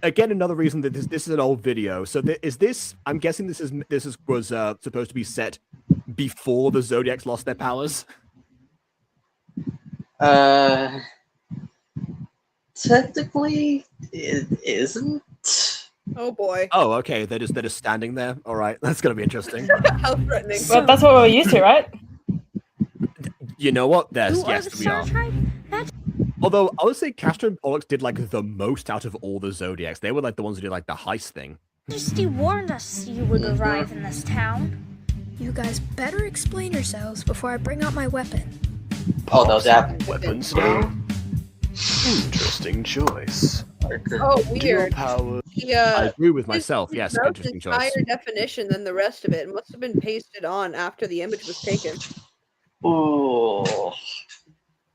again, another reason that this is an old video. So is this? I'm guessing this was supposed to be set before the Zodiacs lost their powers. Technically, it isn't. Oh boy. Oh, okay. They're just standing there. All right, that's gonna be interesting. How threatening. Well, that's what we're used to, right? You know what? Who are the we Star are. Tribe? Although I would say Castor and Pollux did like the most out of all the Zodiacs. They were like the ones who did like the heist thing. Majesty warned us you would arrive in this town. You guys better explain yourselves before I bring out my weapon. Oh, no, that. Weapons now? Interesting choice. Oh, weird. Power. I agree with myself. his Yes, mouth interesting is choice. higher definition than the rest of it. It must have been pasted on after the image was taken. Oh.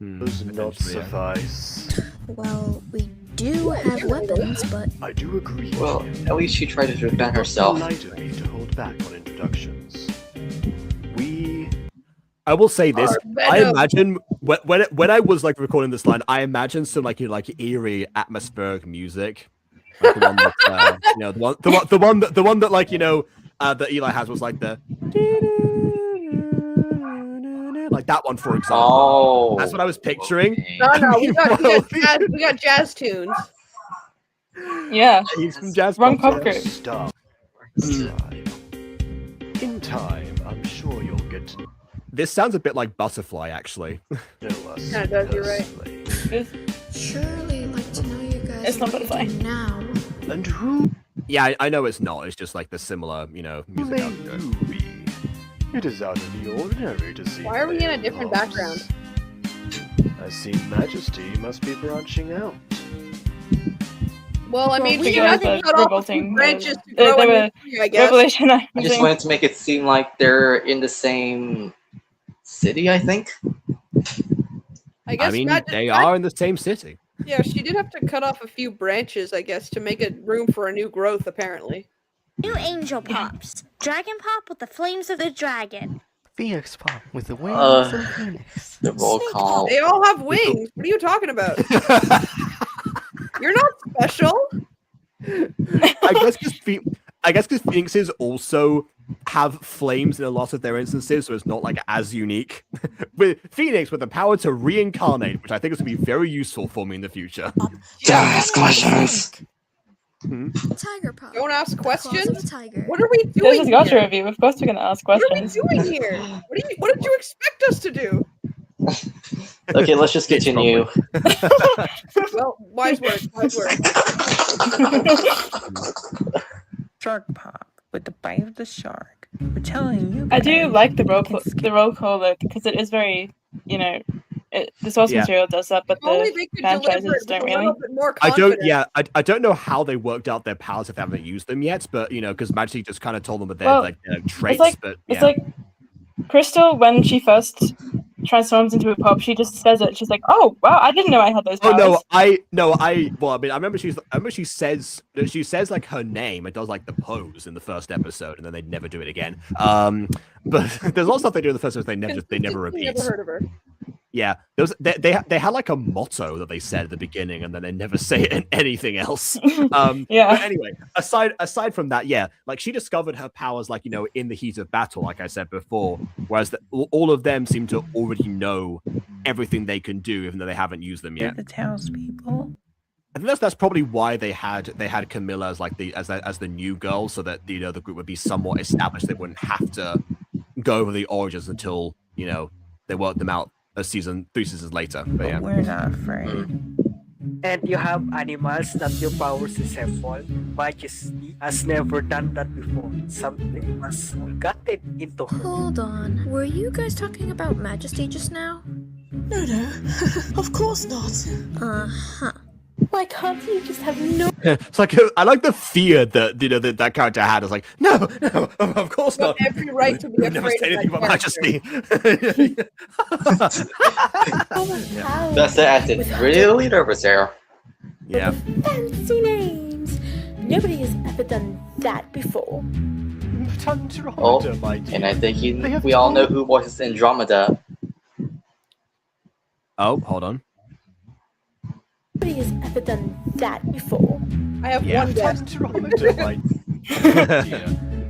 Does not suffice. Well, we do have weapons, but I do agree. Well, at least she tried to defend herself. Polite of me to hold back on introductions. I will say this. I Venom. imagine when I was like recording this line, I imagined some like eerie atmospheric music. Like the one that the one that like that Eli has was like the like that one, for example. Oh. That's what I was picturing. Okay. No, we got jazz tunes. Yeah. He's from Jazz Wrong Pop, pop yeah. group. Stop. In time, I'm sure you'll get to This sounds a bit like Butterfly, actually. know us. Kinda does, you're right. personally. surely I'd like to know you guys It's not what you Butterfly. do now. And who Yeah, I know it's not. It's just like the similar, music may out there. you be? It is out of the ordinary to see. Why are we in a male different loves. background? I see Majesty must be branching out. Well, I mean, we you have to cut off a few branches to grow a new tree, I guess. Revelation. I just wanted to make it seem like they're in the same city, I think. I guess they are in the same city. Yeah, she did have to cut off a few branches, I guess, to make it room for a new growth, apparently. New angel pops. Dragon pop with the flames of the dragon. Phoenix pop with the wings of the phoenix. The roll call. They all have wings. What are you talking about? You're not special. I guess because Phoenixes also have flames in a lot of their instances, so it's not like as unique. With Phoenix with the power to reincarnate, which I think is going to be very useful for me in the future. Ask questions. Tiger pop. Don't ask questions. Of a tiger. What are we doing? This is Gacha review. Of course, we're gonna ask questions. What are we doing here? What did you expect us to do? Okay, let's just continue. Well, wise words. Shark pop with the bite of the shark. We're telling you. I do like the roll call though, because it is very, the source material does that, but the franchises don't really. I don't know how they worked out their powers if they haven't used them yet, but because Majesty just kind of told them that they're traits. It's like Crystal, when she first transforms into a pop, she just says it. She's like, "Oh wow, I didn't know I had those powers." I remember she says like her name and does like the pose in the first episode, and then they never do it again. But there's also stuff they do in the first episode they never repeat. Never heard of her. Yeah, they had like a motto that they said at the beginning, and then they never say anything else. Yeah. But anyway, aside from that, yeah, like she discovered her powers, like in the heat of battle, like I said before. Whereas all of them seem to already know everything they can do, even though they haven't used them yet. The townspeople. I think that's probably why they had Camilla as like as the new girl, so that the group would be somewhat established. They wouldn't have to go over the origins until they worked them out. 3 seasons later, but yeah. We're not afraid. And you have animals that your powers is helpful. Majesty has never done that before. Something must have gotten into her. Hold on. Were you guys talking about Majesty just now? No. Of course not. Uh-huh. Why can't you just have no? It's like I like the fear that that character had. It's like no, of course not. Every right to be never afraid say anything of about that Majesty. That's the acting. Really nervous there. Yeah. Fancy names. Nobody has ever done that before. Oh, and I think we all know who voices Andromeda. Oh, hold on. Nobody has ever done that before. I have one guess.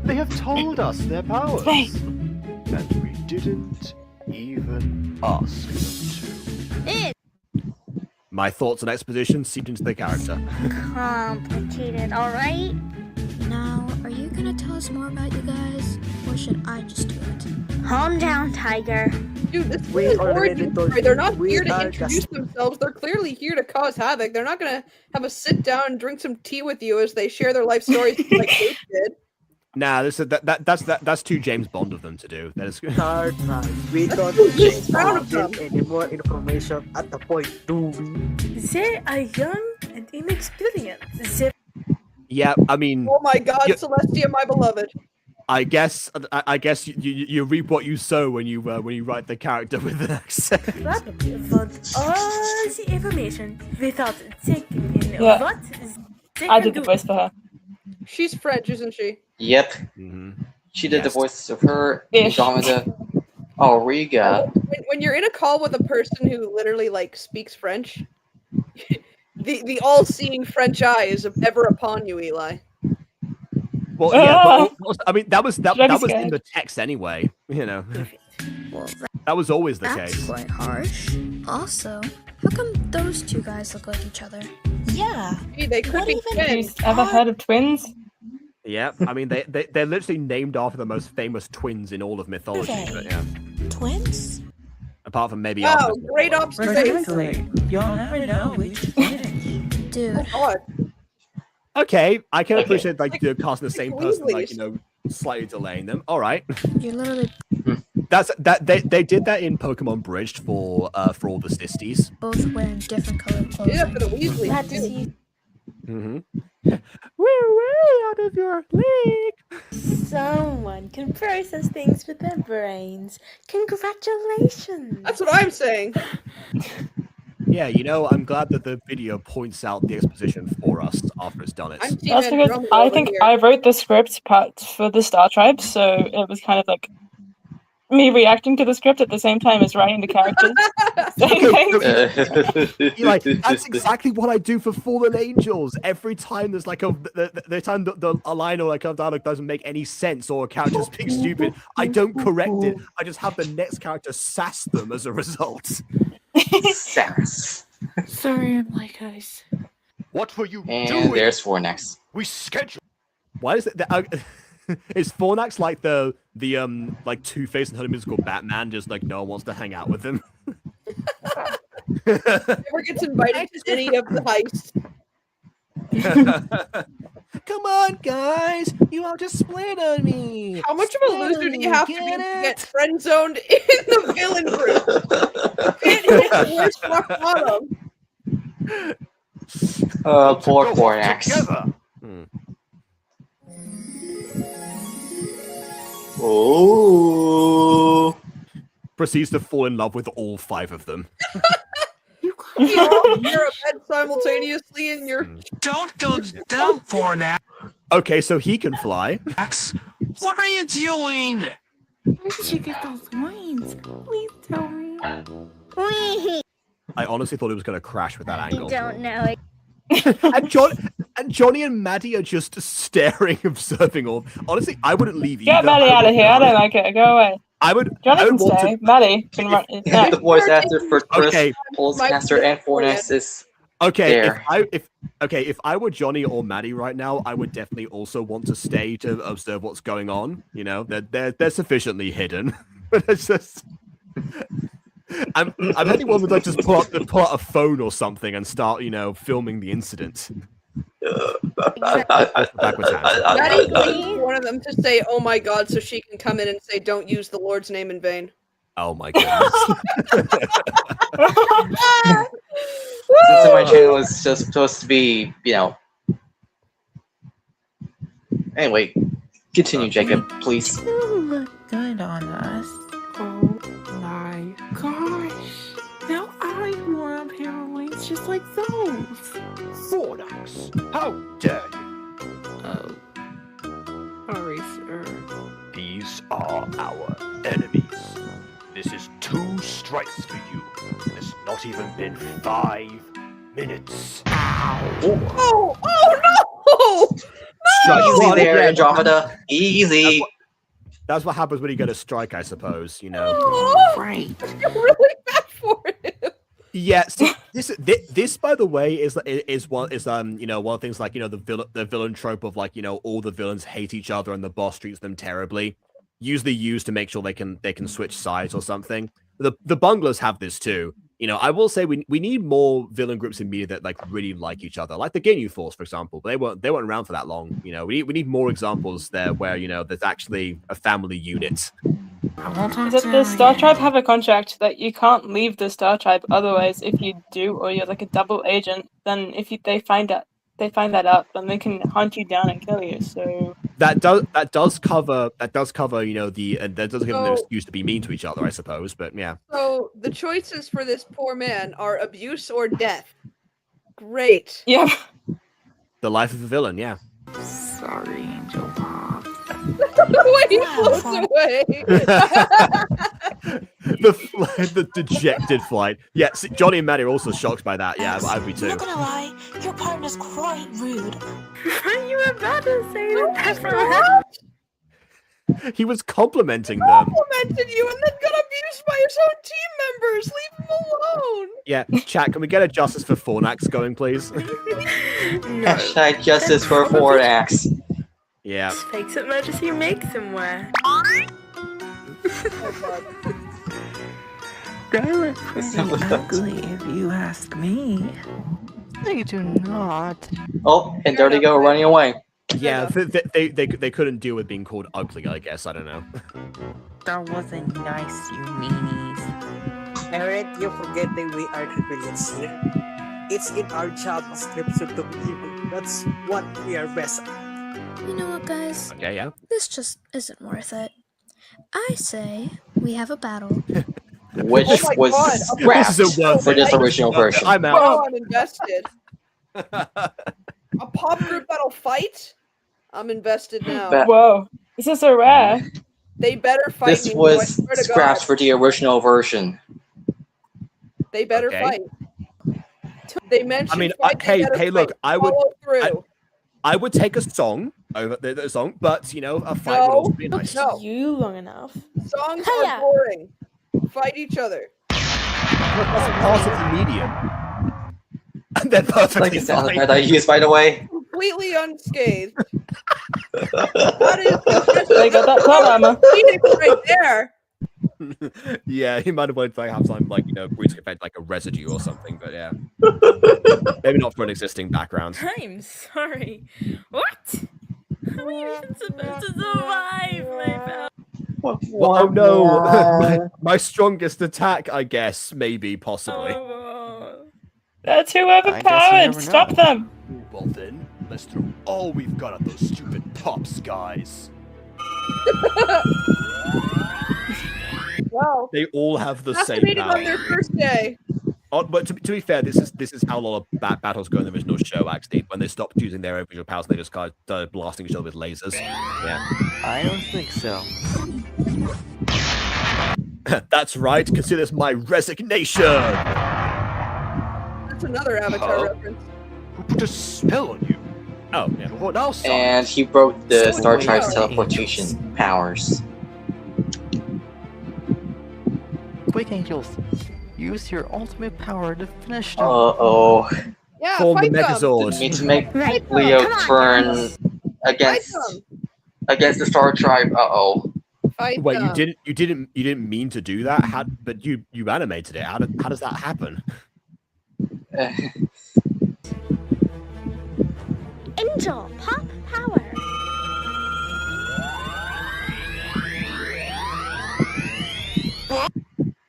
They have told us their powers. And we didn't even ask them to. My thoughts and exposition seeped into the character. Complicated, alright? Now, are you gonna tell us more about you guys? Or should I just do it? Calm down, Tiger. Dude, this is origin story. They're not here to introduce themselves. They're clearly here to cause havoc. They're not gonna have a sit down and drink some tea with you as they share their life stories like Kate did. Nah, that's too James Bond of them to do. That is good. Third time, we don't get any more information at the point, do we? They are young and inexperienced. Yeah, I mean. Oh my God, Celestia, my beloved. I guess you reap what you sow when you write the character with an accent. Probably want all the information without taking in what they I can did the do. voice for her. She's French, isn't she? Yep. She did the voices of her, Andromeda, Auriga. When you're in a call with a person who literally speaks French, the all-seeing French eye is ever upon you, Eli. Well, yeah, but I mean that was in the text anyway. Well, that was always the that's case. quite harsh. Also, how come those two guys look like each other? Yeah. Hey, they could be twins. Ever heard of twins? Yeah, I mean they're literally named after the most famous twins in all of mythology. Okay. But yeah, Twins? apart from maybe. Wow, great observation. Exactly. You'll never know which Dude. God. Okay, I can appreciate casting the same person, Weasleys. slightly delaying them. All right. You're literally They did that in Pokemon Bridged for all the Stisties. both wearing different colored clothes. Yeah, for the Weasleys Glad to too. see you. Mm-hmm. We're out of your league. Someone can process things with their brains. Congratulations. That's what I'm saying. Yeah, I'm glad that the video points out the exposition for us after it's done it. I'm Team That's because Andromeda I over think here. I wrote the script part for the Star Tribe, so it was kind of like me reacting to the script at the same time as writing the characters. That's exactly what I do for Fallen Angels. Every time there's like the time a line or a dialogue doesn't make any sense or a character speaks stupid, I don't correct it. I just have the next character sass them as a result. Sass. Sorry, I'm late, guys. What were you And doing? there's Fornax. We scheduled. Why is it is Fornax like the like Two-Face and her musical Batman? Just like no one wants to hang out with him. Never gets invited to any of the heists. Come on, guys! You all just split on me. How much of a loser do you have to be to get friend zoned in the villain group? Can't hit the worst rock bottom. Poor Fornax. Oh. Proceeds to fall in love with all 5 of them. You're a bed simultaneously in your. Don't go down for now. Okay, so he can fly. What are you doing? Where did you get those wings? Please tell me. I honestly thought it was going to crash with that angle. Don't know. and Johnny and Maddie are just staring, observing all. Honestly, I wouldn't leave either. Get Maddie out of here. I don't like it. Go away. Johnny can stay. Maddie can run. The voice actor for Chris, Okay. Pulsecaster, and Fornax is there. If I were Johnny or Maddie right now, I would definitely also want to stay to observe what's going on. They're sufficiently hidden. But it's just. I'm anyone would like just pull out a phone or something and start, filming the incident. Maddie needs one of them to say, "Oh my God," so she can come in and say, "Don't use the Lord's name in vain." Oh my goodness. Since my channel is just supposed to be, Anyway, continue, Jacob, please. You look good on us. Oh my gosh. Now I want a pair of wings just like those. Fornax, how dare you? Oh. Sorry, sir. These are our enemies. This is 2 strikes for you. It's not even been 5 minutes. Oh no! Easy there, Andromeda. Easy. That's what happens when you get a strike, I suppose. Oh, Right. You're really bad for it. Yeah. See, this by the way is one of the things like the villain trope of like all the villains hate each other and the boss treats them terribly. Usually used to make sure they can switch sides or something. The bunglers have this too. I will say we need more villain groups in media that like really like each other, like the Ginyu Force, for example. But they weren't around for that long. We need more examples there where there's actually a family unit. Does the Star Tribe have a contract that you can't leave the Star Tribe? Otherwise, if you do, or you're like a double agent, then if they find that out, then they can hunt you down and kill you. So that does cover that does give them an excuse to be mean to each other, I suppose. But yeah. So the choices for this poor man are abuse or death. Great. Yeah. The life of a villain, yeah. Sorry, Angel Pop. The way he floats away. the dejected flight. Yeah, see, Johnny and Maddie are also shocked by that. Yeah, I'd be too. Not gonna lie, your partner's quite rude. You were about to say that. He was complimenting them. Complimented you and then got abused by his own team members. Leave him alone. Yeah, chat. Can we get a justice for Fornax going, please? Hashtag justice for Fornax. Yeah. Fakes it emergency makes him wear. They look pretty ugly if you ask me. They do not. Oh, and there they go, running away. Yeah, they couldn't deal with being called ugly, I guess. I don't know. That wasn't nice, you meanies. Eric, you forget that we are the villains here. It's in our job description to be evil. That's what we are best at. You know what, guys? Okay, yeah. This just isn't worth it. I say we have a battle. Which Oh my was God, scrapped for this original version. I'm out. Now I'm invested. A pop group that'll fight? I'm invested now. Whoa, this is so rare. They better fight This me. was I swear to scrapped God. for the original version. They better Okay. fight. They mentioned I mean, fight, they hey, better hey, look, fight. I would, Follow through. I would take a song over the song, but you know, a fight would also be nice. No. You long enough. Songs Hiya. are boring. Fight each other. That's part of the medium. And they're perfectly Like the sound fine. effect I used, by the way. Completely unscathed. That is They got that top armor. Phoenix right there. Yeah, he might have wanted to have some green screen effect, like a residue or something, but yeah. Maybe not for an existing background. I'm sorry. What? How are you even supposed to survive, my pal? Oh no! my strongest attack, I guess, maybe, possibly. They're too overpowered. Stop them. Well then, let's throw all we've got at those stupid pops, guys. Wow. They all have the same Fascinating on power. their first day. Oh, but to be fair, this is how a lot of battles go in the original show. Actually, when they stopped using their original powers, they just started blasting each other with lasers. Yeah, I don't think so. that's right. Consider this my resignation. That's another Avatar reference. Who put a spell on you? Oh, yeah. What else? And he broke the Star Tribe's teleportation powers. Quick, Angels. Use your ultimate power to finish them. Uh-oh. Yeah, Form the fight them. Megazord. Need to make Right. Leo Come on, turn guys. against Fight the Star Tribe. Uh-oh. Fight Wait, them. you didn't mean to do that. But you animated it. How does that happen? Angel, pop power.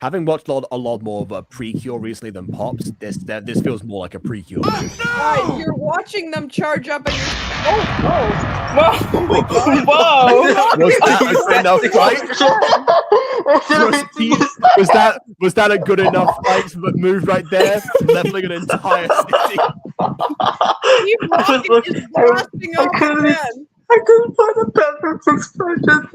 Having watched a lot more of a Precure recently than Pops, this feels more like a Precure. Guys, you're watching them charge up and you're... Oh, Whoa! Was that a good enough fight? Was that a good enough fight that move right there, leveling an entire city? Keep walking, is blasting off again. I couldn't find a better expression.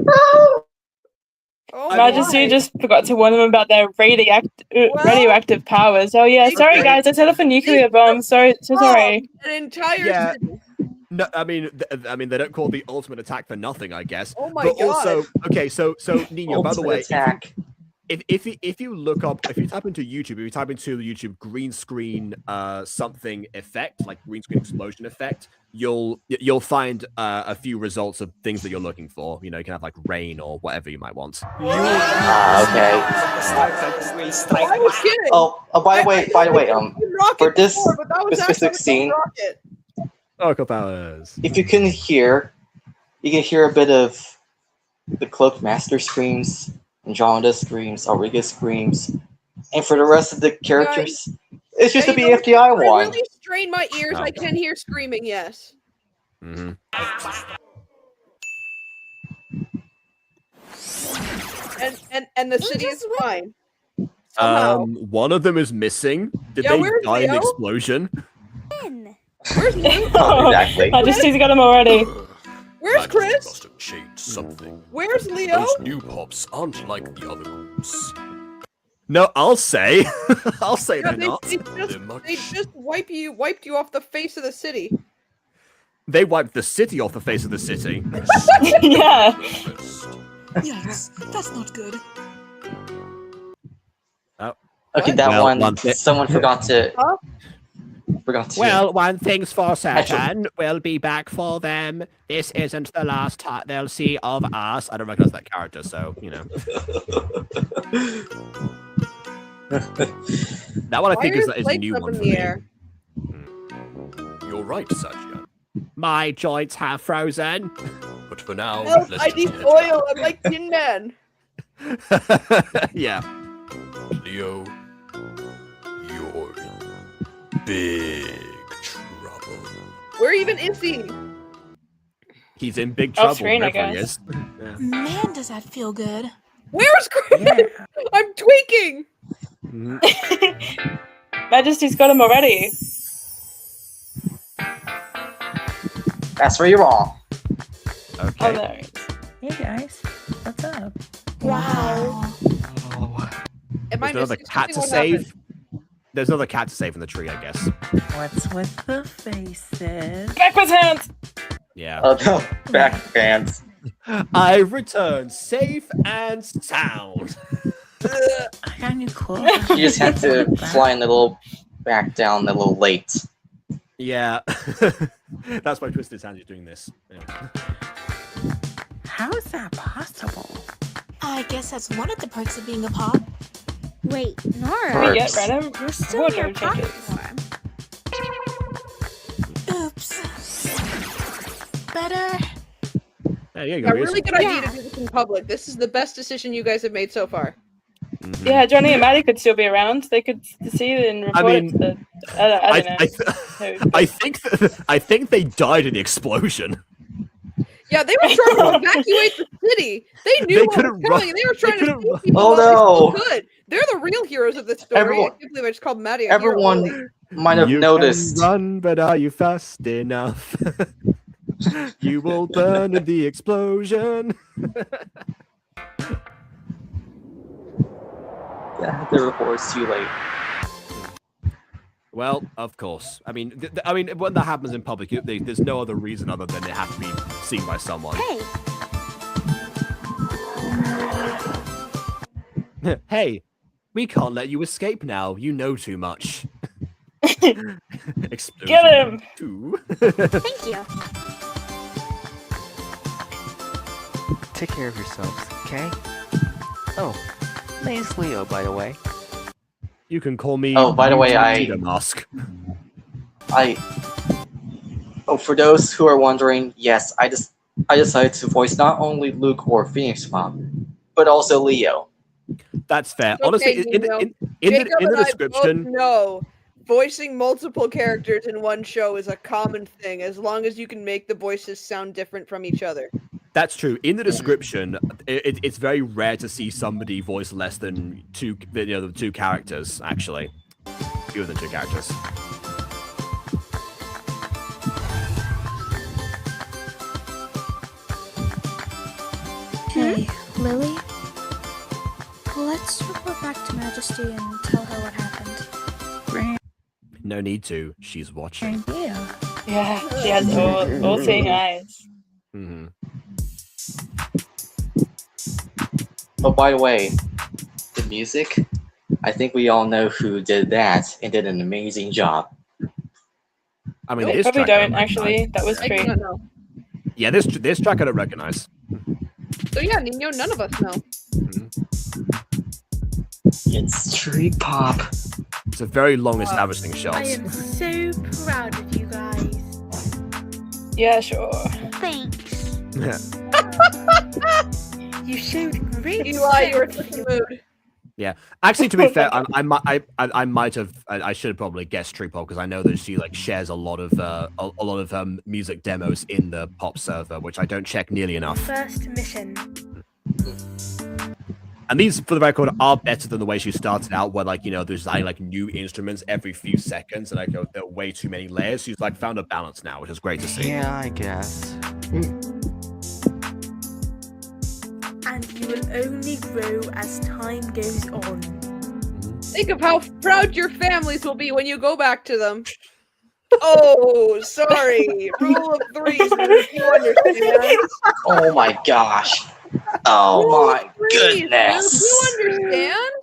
Oh Majesty my. just forgot to warn them about their radioactive powers. Oh yeah, sorry guys, I set off a nuclear bomb. Sorry. An entire Yeah. city. No, I mean they don't call it the ultimate attack for nothing, I guess. Oh my but God. also, okay, so Niño, by the way, attack. if you look up, if you type into YouTube, if you type into the YouTube green screen something effect, like green screen explosion effect, you'll find a few results of things that you're looking for. You know, you can have like rain or whatever you might want. Okay. I was kidding. Oh, by the way, for this before, but that was specific actually scene, rocket. Oracle powers. if you couldn't hear, you can hear a bit of the Cloak Master screams, Andromeda screams, Auriga screams, and for the rest of the characters, it's just Yeah, the you know, BFDI I one. really strain my ears. Oh. I can hear screaming. Yes. Mm-hmm. And the city is fine. Somehow. One of them is missing. Did Yeah, they where's die in the Leo? explosion? Where's Luke? Exactly. Majesty's got him already. Where's Chris? Must have changed something. Where's Leo? Those new pops aren't like the other groups. No, I'll say. I'll say Yeah, they're not. they just wiped you off the face of the city. They wiped the city off the face of the city. Yeah. Yikes, that's not good. Oh. Okay, that Well, one. one thing- Someone forgot to. Well, one thing's for certain, we'll be back for them. This isn't the last time they'll see of us. I don't recognize that character, so, you know. That one I think is a new one for me. You're right, Satya. My joints have frozen. But for now, Help, let's I just need head oil. I'm like Tin Man. Yeah. Leo, you're in big trouble. Where even is he? He's in big trouble. Screen, I wherever he guess. is. Yeah. Man, does that feel good. Where's Chris? I'm tweaking. Majesty's got him already. That's where you're wrong. Okay. Oh, there he is. Hey guys, what's up? Wow. Am I There's another missing cat to something? What happened? save. There's another cat to save in the tree, I guess. What's with the faces? Backwards hands! Yeah. Oh no, back fans. I've returned safe and sound. I got new clothes. You just had to fly in a little back down a little late. Yeah. That's why Twisted Sandy's doing this. Yeah. How is that possible? I guess that's one of the perks of being a pop. Wait, Nora. Can we get random You're still in your wardrobe pocket changes? form. Oops. Better. Yeah, you A go. really good idea to do this in public. This is the best decision you guys have made so far. Yeah, Johnny and Maddie could still be around. They could see it and report it to the... I don't know. I think they died in the explosion. Yeah, they were trying to evacuate the city. They knew what was coming. They were trying to save people Oh, while no. they still could. They're the real heroes of this story. Everyone- I can't believe I just called Maddie a hero. Everyone might have You noticed. can run, but are you fast enough? You will burn in the explosion. Yeah, the report's too late. Well, of course. I mean, when that happens in public, there's no other reason other than it has to be seen by someone. Hey. Hey, we can't let you escape now. You know too much. Explosion Get him! Two. Thank you. Take care of yourselves, okay? Oh, name's Leo, by the way. You can call me. Oh, by the way, Mask. For those who are wondering, yes, I decided to voice not only Luke or Phoenix Mom, but also Leo. That's fair. Okay, Honestly, in Jacob the and I description, both know voicing multiple characters in one show is a common thing, as long as you can make the voices sound different from each other. that's true. In the description, it's very rare to see somebody voice less than two characters. Actually, fewer than two characters. Hey, Lily? Let's report back to Majesty and tell her what happened. No need to. She's watching. Yeah, she has all-seeing eyes. Mm-hmm. Oh, by the way, the music, I think we all know who did that and did an amazing job. I mean, We this probably track I don't, actually. That was I do true. not know. Yeah, this track I don't recognize. So yeah, Niño, none of us know. It's street pop. It's a very long establishing shot. I am so proud of you guys. Yeah, sure. Thanks. You showed great Eli, you were in sense. such a mood. Yeah, actually, to be fair, I might have I should have probably guessed Tree Pop because I know that she shares a lot of music demos in the Pop server, which I don't check nearly enough. First mission. And these, for the record, are better than the way she started out, where there's new instruments every few seconds, and there are way too many layers. She's found a balance now, which is great to see. Yeah, I guess. And you will only grow as time goes on. Think of how proud your families will be when you go back to them. Oh, sorry. Rule of threes. You understand? Oh my gosh. Oh my Threes, goodness. you understand?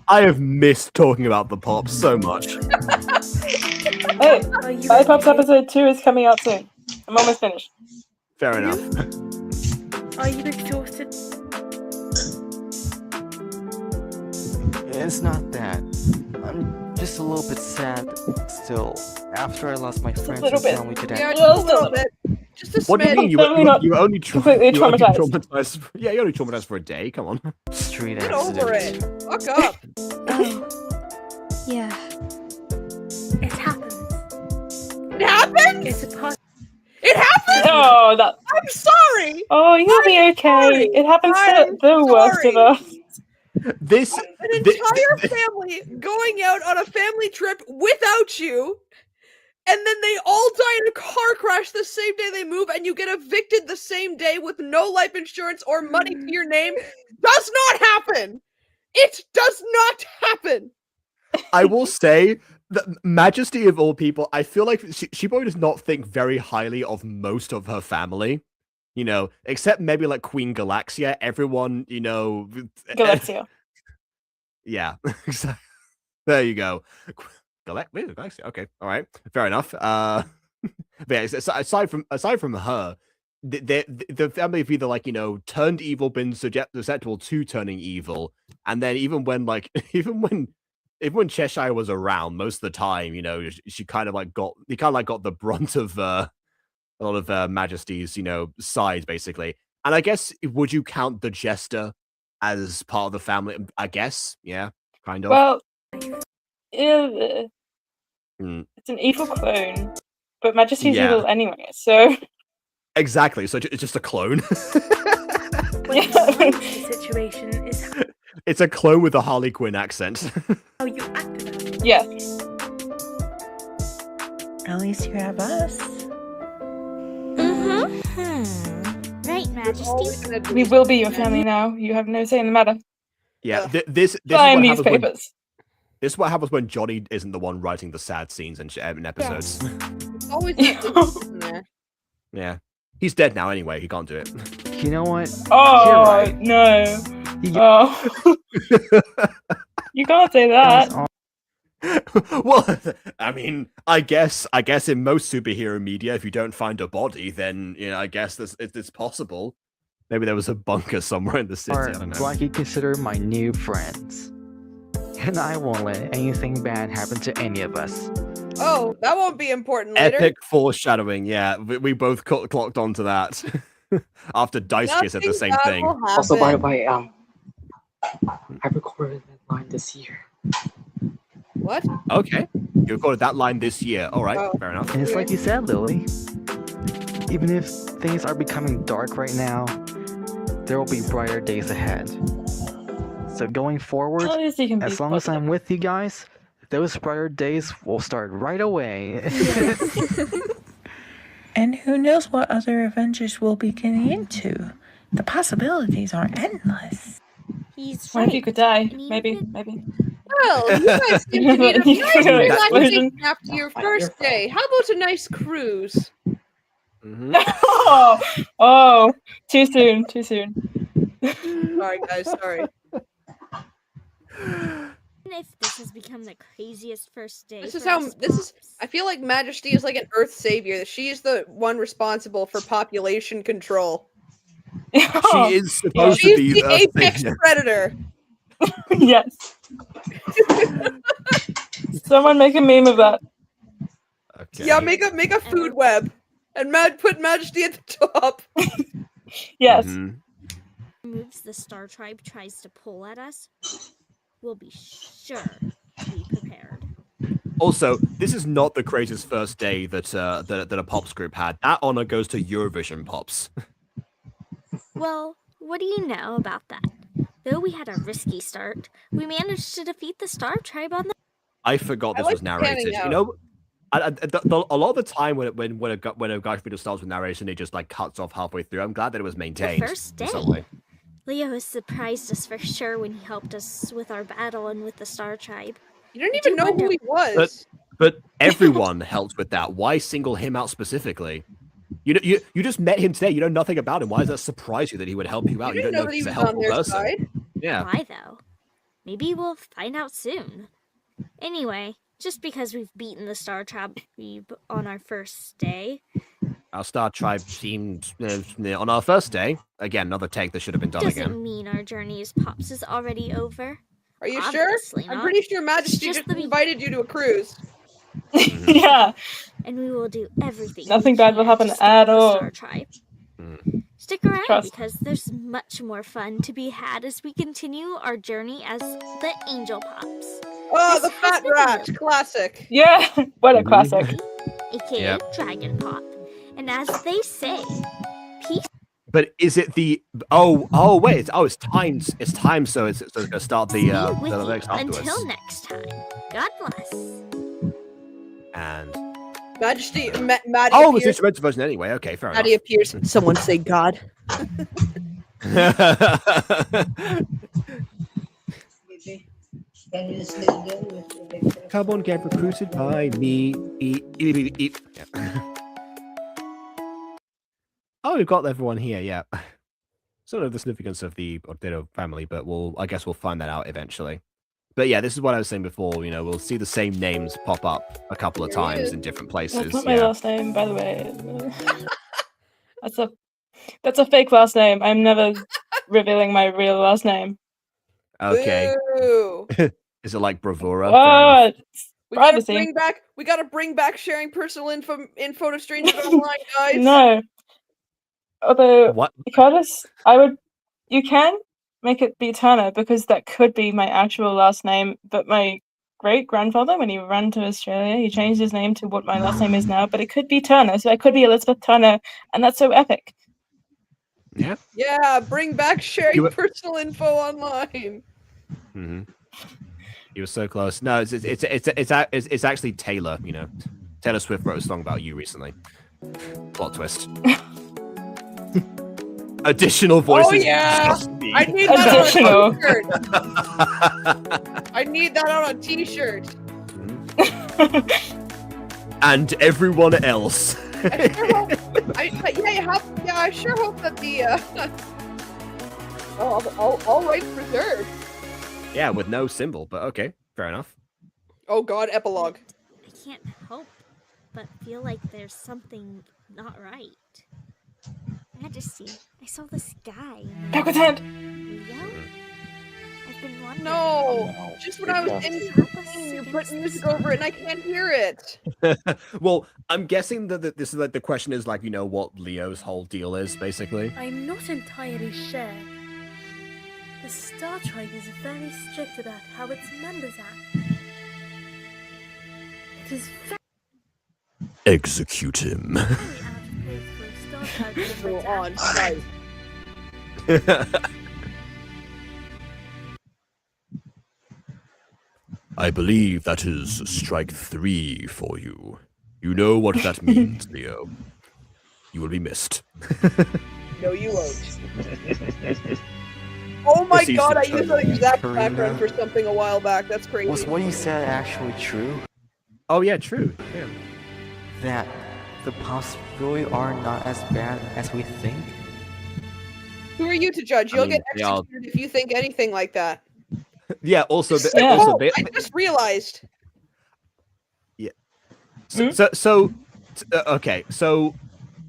I have missed talking about the Pop so much. Hey, Five Pops episode 2 is coming out soon. I'm almost finished. Fair enough. Are you exhausted? It's not that. I'm just a little bit sad still. After I lost my friends and family today. Yeah, just a little bit. Just a What do you mean? smidge. You were only completely traumatized. traumatized. Yeah, you're only traumatized for a day. Come on. Street Get accident. over it. Fuck up. Oh. Yeah. It happened? It's a It happened? Oh, that. I'm sorry! Oh, you'll be okay. sorry. It happens I'm to the worst of sorry. us. An entire family going out on a family trip without you, and then they all die in a car crash the same day they move, and you get evicted the same day with no life insurance or money to your name, does not happen! It does not happen! I will say, the Majesty of all people, I feel like she probably does not think very highly of most of her family. You know, except maybe like Queen Galaxia, everyone, you know... Galaxia. Yeah, there you go. Galaxia, okay, all right, fair enough. But yeah, aside from her, the family have either, like, you know, turned evil, been susceptible to turning evil, and then even when Cheshire was around, most of the time, you know, she kind of like got the brunt of a lot of Majesty's, you know, side, basically. And I guess, would you count the Jester as part of the family? I guess, yeah, kind of. Well, it's an evil clone, but Majesty's evil anyway, so... Exactly, so it's just a clone. The situation is It's a clone with a Harley Quinn accent. how you act about it. Yeah. At least you have us. Right, Majesty? We will be your family now. You have no say in the matter. Yeah, this is Sign what these happens when, papers. this is what happens when Johnny isn't the one writing the sad scenes in episodes. It's always in there. Yeah. He's dead now anyway, he can't do it. You know what? Oh, right. no. Oh. You can't say that. Well, I mean, I guess in most superhero media, if you don't find a body, then, you know, I guess it's possible. Maybe there was a bunker somewhere in the city, I don't know. What you consider my new friends. And I won't let anything bad happen to any of us. Oh, that won't be important later. Epic foreshadowing, yeah. We both clocked onto that. After Daisuke said the same thing. Also, by the way, I recorded that line this year. What? Okay. You recorded that line this year. Alright, fair enough. And it's like you said, Lily. Even if things are becoming dark right now, there will be brighter days ahead. So going forward, as long as I'm with you guys, those brighter days will start right away. And who knows what other adventures we'll be getting into? The possibilities are endless. He's What if you could die? Maybe. Well, you guys seem to need a nice relaxation after your first day. How about a nice cruise? Oh, too soon. Sorry, guys, sorry. If this has become the craziest first day. I feel like Majesty is like an Earth savior. She is the one responsible for population control. She is supposed to be the apex predator. Yes. Someone make a meme of that. Okay. Yeah, make a food web and put Majesty at the top. Yes. Moves the Star Tribe tries to pull at us, we'll be sure to be prepared. Also, this is not the craziest first day that a Pops group had. That honor goes to Eurovision Pops. Well, what do you know about that? Though we had a risky start, we managed to defeat the Star Tribe on the... I forgot this was narrated. You know, a lot of the time when a Gacha video starts with narration, it just like cuts off halfway through. I'm glad that it was maintained. The first day. In some way. Leo has surprised us for sure when he helped us with our battle and with the Star Tribe. You don't even know who he was. But everyone helped with that. Why single him out specifically? You just met him today. You know nothing about him. Why does that surprise you that he would help you out? You don't know if he's a helpful person. Yeah. Why though? Maybe we'll find out soon. Anyway, just because we've beaten the Star Tribe on our first day. Our Star Tribe seemed on our first day. Again, another take that should have been done Doesn't again. mean our journey as Pops is already over. Are you Obviously sure? I'm not. pretty sure Majesty just invited you to a cruise. Yeah. And we will do everything. Nothing we bad will can happen to stop at the all. Star Tribe. Stick around Trust. because there's much more fun to be had as we continue our journey as the Angel Pops. Oh, the fat rat, classic. Yeah, what a classic. aka Dragon Pop. And as they say, peace. But is it the wait, it's timed. It's timed, so it's gonna start the next afterwards. Until next time. God bless. And Majesty it's the instrumental version anyway. Okay, fair Maddie enough. appears. Someone say God. Come on, get recruited by me. Oh, we've got everyone here. Yeah. Sort of the significance of the Ordero family, but I guess we'll find that out eventually. But yeah, this is what I was saying before. You know, we'll see the same names pop up a couple of times in different places. That's not my last name, by the way. That's a fake last name. I'm never revealing my real last name. Okay. Boo. Is it like bravura? What? We Privacy. gotta bring back sharing personal info to strangers online, guys. No. Although, what? Because you can make it be Turner because that could be my actual last name. But my great grandfather, when he ran to Australia, he changed his name to what my last name is now. But it could be Turner, so I could be Elizabeth Turner, and that's so epic. Yeah. Yeah, bring back sharing personal info online. Mm-hmm. He was so close. No, it's actually Taylor. You know, Taylor Swift wrote a song about you recently. Plot twist. Additional voices. Oh yeah, I need that on a t-shirt. I need that on a t-shirt. And everyone else. I sure hope that the all rights reserved. Yeah, with no symbol, but okay, fair enough. Oh God, epilogue. I can't help but feel like there's something not right. Majesty, I saw this guy. Back with hand. Leo? I've been wondering. No, just when I was in the thing, you put music over it and I can't hear it. Well, I'm guessing that this is like the question is like, you know, what Leo's whole deal is, basically. I'm not entirely sure. The Star Tribe is very strict about how its members act. It is Execute him. On site. I believe that is strike 3 for you. You know what that means, Leo. You will be missed. No, you won't. Oh my God, I used that exact background for something a while back. That's crazy. Was what you said actually true? Oh yeah, true. Yeah. That the pops really are not as bad as we think? Who are you to judge? You'll get executed if you think anything like that. Yeah, also... I just realized. Yeah. Okay, so...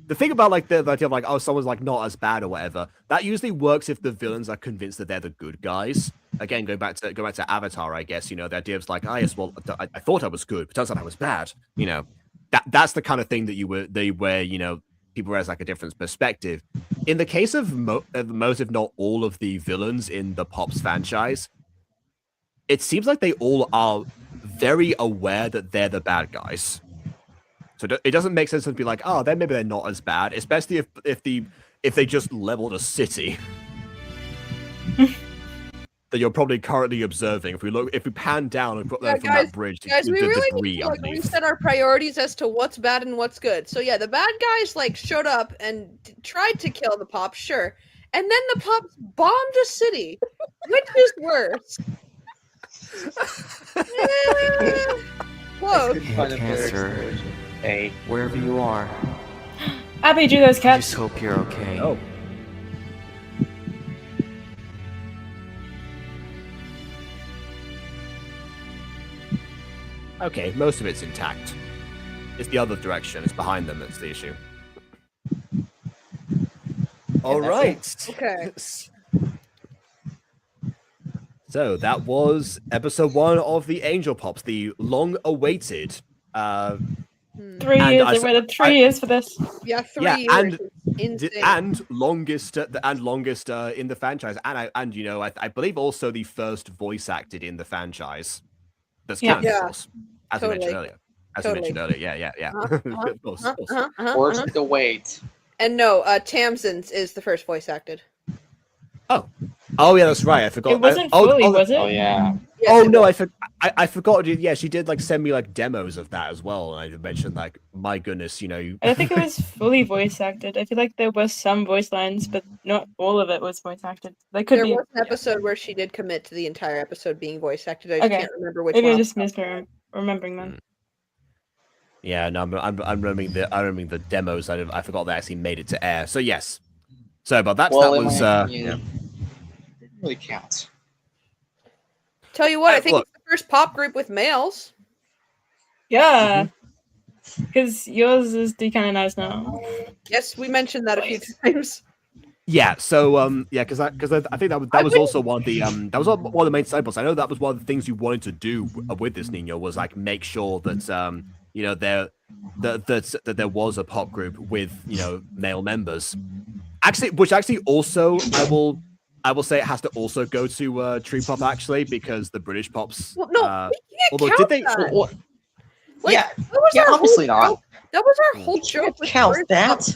The thing about like the idea of like, oh, someone's like not as bad or whatever, that usually works if the villains are convinced that they're the good guys. Again, go back to Avatar, I guess. You know, the idea of like, yes, well, I thought I was good, but turns out I was bad. You know, that's the kind of thing that where you know people has like a different perspective. In the case of most, if not all, of the villains in the Pops franchise, it seems like they all are very aware that they're the bad guys. So it doesn't make sense to be like, oh, then maybe they're not as bad, especially if they just leveled a city that you're probably currently observing. If we pan down and put them from that bridge, guys, we really need to like reset our priorities as to what's bad and what's good. So yeah, the bad guys like showed up and tried to kill the Pops, sure, and then the Pops bombed a city. Which is worse? Close. Cancer. Hey, wherever you are. Abby drew those I cats. just hope you're okay. Oh. Okay, most of it's intact. It's the other direction. It's behind them that's the issue. All right. Okay. So that was episode 1 of the Angel Pops, the long-awaited. 3 years. I waited 3 years for this. Yeah, 3 years. And longest in the franchise, and you know, I believe also the first voice acted in the franchise. That's canon, of course, as we mentioned earlier. As you mentioned earlier, yeah. Of course. Worth the wait. And no, Tamsin's is the first voice acted. Oh yeah, that's right. I forgot. It wasn't fully, was it? Oh yeah. Yes, No, I forgot. Yeah, she did like send me like demos of that as well. And I mentioned like, my goodness, I don't think it was fully voice acted. I feel like there was some voice lines, but not all of it was voice acted. There was an episode where she did commit to the entire episode being voice acted. I just can't remember which Maybe one. I just remembering them. Yeah, no, I'm remembering the demos. I forgot they actually made it to air. So yes, sorry about that. Well, that was yeah. Didn't really count. Tell you what, I think it's the first pop group with males. Yeah, because yours is decanonized now. Yes, we mentioned that a few times. Yeah, so because I think that was also one of the that was one of the main side plots. I know that was one of the things you wanted to do with this, Niño, was like make sure that that there was a pop group with male members. Which also I will say it has to also go to Tree Pop actually, because the British pops. Well, no, we can't count that. Obviously not. That was our whole joke. Count that.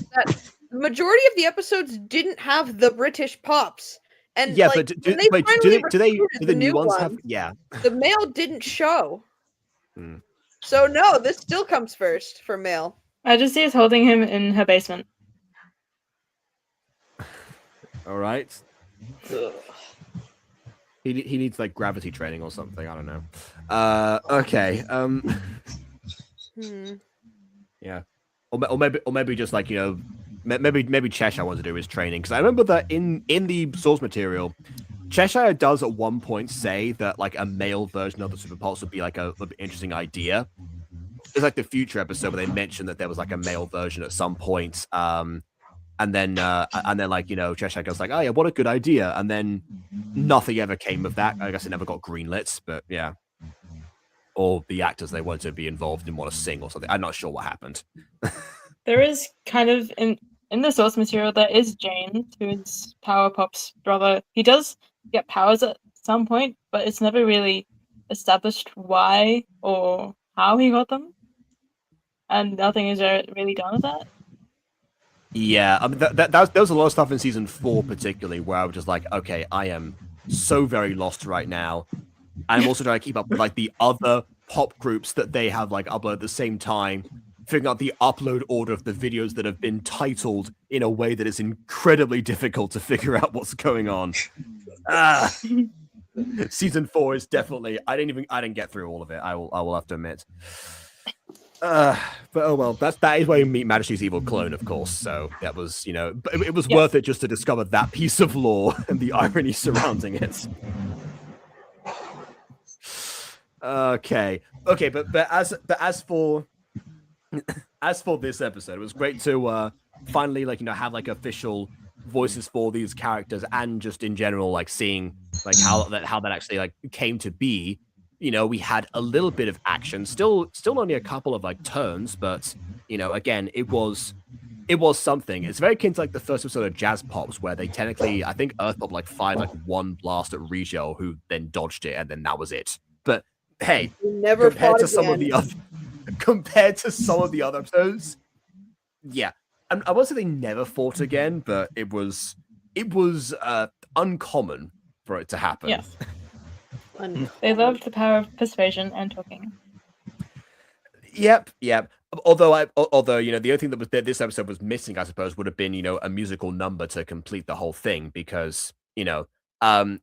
The majority of the episodes didn't have the British pops, and yeah, like, but do the new ones have? Yeah, the male didn't show. So no, this still comes first for male. Majesty is holding him in her basement. All right. He needs like gravity training or something. I don't know. Okay. Yeah. Or maybe just like maybe Cheshire wants to do his training, because I remember that in the source material, Cheshire does at one point say that like a male version of the Super Pulse would be like a interesting idea. It's like the future episode where they mentioned that there was like a male version at some point. And then like Cheshire goes like, oh yeah, what a good idea, and then nothing ever came of that. I guess it never got greenlit, but yeah. Or the actors, they wanted to be involved and want to sing or something. I'm not sure what happened. There is kind of in the source material, there is James, who is Power Pop's brother. He does get powers at some point, but it's never really established why or how he got them, and nothing is really done with that. Yeah, I mean, there was a lot of stuff in season 4 particularly where I was just like, okay, I am so very lost right now. I'm also trying to keep up with like the other pop groups that they have like upload at the same time, figuring out the upload order of the videos that have been titled in a way that is incredibly difficult to figure out what's going on. Season 4 is definitely I didn't get through all of it. I will have to admit. But oh well, that is where you meet Majesty's evil clone, of course. So that was, it was worth it just to discover that piece of lore and the irony surrounding it. Okay, but as for this episode, it was great to finally have like official voices for these characters, and just in general like seeing like how that actually like came to be. We had a little bit of action, still only a couple of like turns, but again, it was something. It's very akin to like the first episode of Jazz Pops, where they technically, I think Earth Pop like fired like one blast at Rigel, who then dodged it, and then that was it. But hey, compared to some of the other episodes, yeah, I won't say they never fought again, but it was uncommon for it to happen. Yeah. They loved the power of persuasion and talking. Yep. Although the only thing that this episode was missing, I suppose, would have been a musical number to complete the whole thing, because from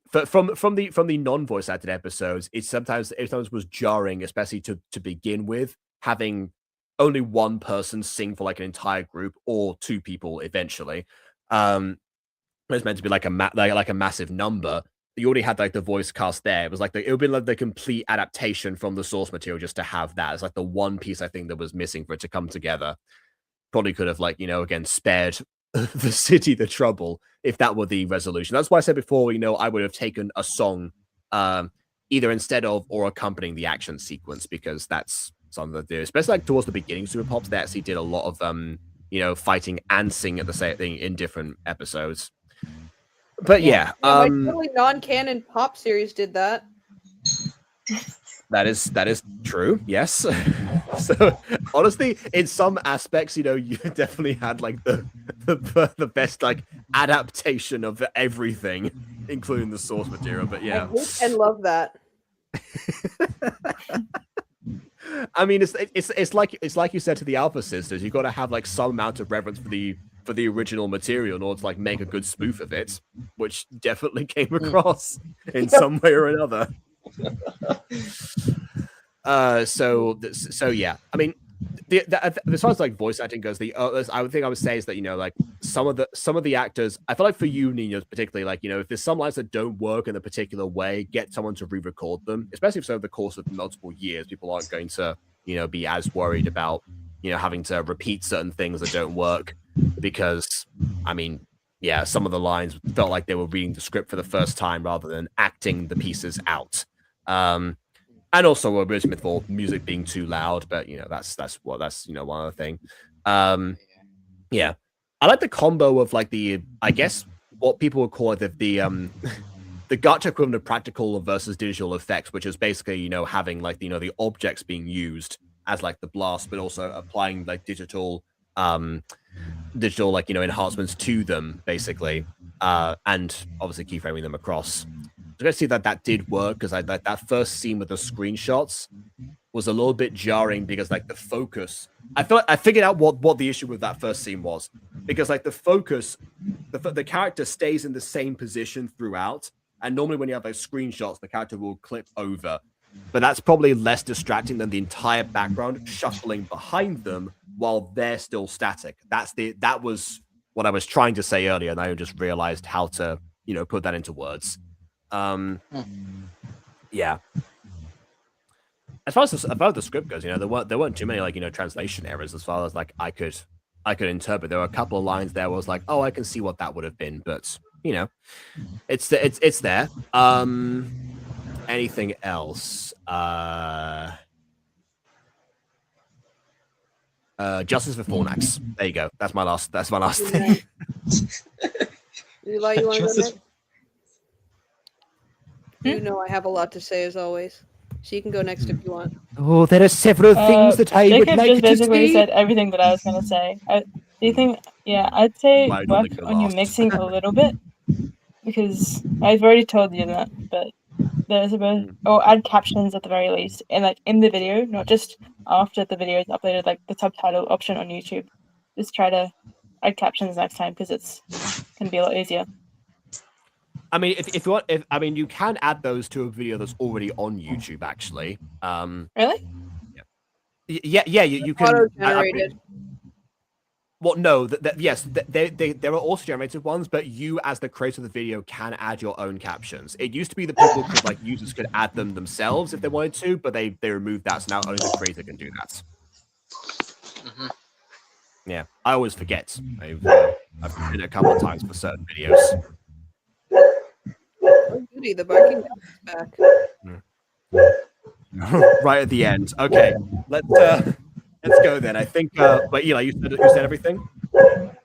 the non-voice acted episodes, it sometimes was jarring, especially to begin with, having only one person sing for like an entire group, or two people eventually. It's meant to be like a massive number. You already had like the voice cast there. It was like it would be like the complete adaptation from the source material just to have that. It's like the one piece I think that was missing for it to come together. Probably could have again spared the city the trouble if that were the resolution. That's why I said before, I would have taken a song either instead of or accompanying the action sequence, because that's something they do. Especially like towards the beginning of Super Pops, they actually did a lot of fighting and singing at the same thing in different episodes. But yeah, my totally non-canon pop series did that. That is true. Yes. So honestly, in some aspects, you definitely had like the best like adaptation of everything, including the source material. But yeah, I hate and love that. I mean, it's like you said to the Alpha Sisters. You got to have like some amount of reverence for the original material in order to like make a good spoof of it, which definitely came across in some way or another. So yeah, I mean, as far as like voice acting goes, I would think I would say is that like some of the actors, I feel like for you, Niño, particularly, like if there's some lines that don't work in a particular way, get someone to re-record them, especially if so over the course of multiple years, people aren't going to be as worried about having to repeat certain things that don't work, because I mean, yeah, some of the lines felt like they were reading the script for the first time rather than acting the pieces out. And also a bit for music being too loud, but that's one other thing. Yeah, I like the combo of like I guess what people would call it the Gacha equivalent of practical versus digital effects, which is basically having like the objects being used as like the blast, but also applying like digital like enhancements to them basically, and obviously keyframing them across. I see that did work, because that first scene with the screenshots was a little bit jarring, because like the focus, I figured out what the issue with that first scene was, because like the focus, the character stays in the same position throughout, and normally when you have those screenshots, the character will clip over, but that's probably less distracting than the entire background shuffling behind them while they're still static. That was what I was trying to say earlier, and I just realized how to put that into words. Yeah. As far as the script goes, there weren't too many like translation errors as far as like I could interpret. There were a couple of lines there where I was like, oh, I can see what that would have been, but it's there. Anything else? Justice for Fornax. There you go. That's my last thing. You want to go next? I have a lot to say as always, so you can go next if you want. Oh, there are several things that I would like just to basically say. said everything that I was going to say. Do you think? Yeah, I'd say Why work don't they go on your last? mixing a little bit, because I've already told you that. But there's add captions at the very least, and like in the video, not just after the video is uploaded, like the subtitle option on YouTube. Just try to add captions next time, because it's can be a lot easier. I mean, if you want, you can add those to a video that's already on YouTube, actually. Really? Yeah. You can. Auto-generated. Well, no, yes, there are auto-generated ones, but you, as the creator of the video, can add your own captions. It used to be that people could, like, users could add them themselves if they wanted to, but they removed that, so now only the creator can do that. Mm-hmm. Yeah, I always forget. I've done it a couple of times for certain videos. Oh, goody, the barking dog is back. Right at the end. Okay, let's go then. I think. But Eli, you said everything.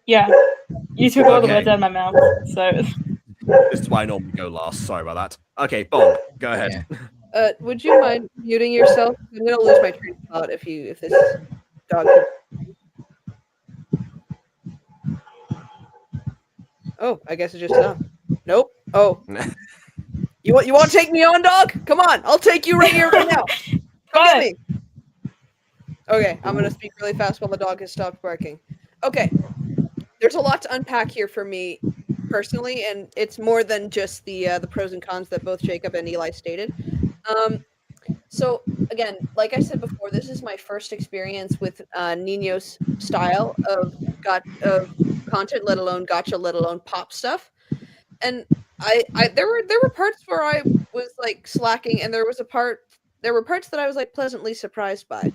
Yeah, you took all the words out of my mouth. So this is why I normally go last. Sorry about that. Okay, Bob, go ahead. Would you mind muting yourself? I'm gonna lose my train of thought if this dog. Oh, I guess it just stopped. Nope. Oh. You want to take me on, dog? Come on, I'll take you right here, right now. Come at me. Okay, I'm gonna speak really fast while the dog has stopped barking. Okay, there's a lot to unpack here for me personally, and it's more than just the pros and cons that both Jacob and Eli stated. So again, like I said before, this is my first experience with Niño's style of content, let alone gacha, let alone pop stuff. And there were parts where I was like slacking, and there were parts that I was like pleasantly surprised by.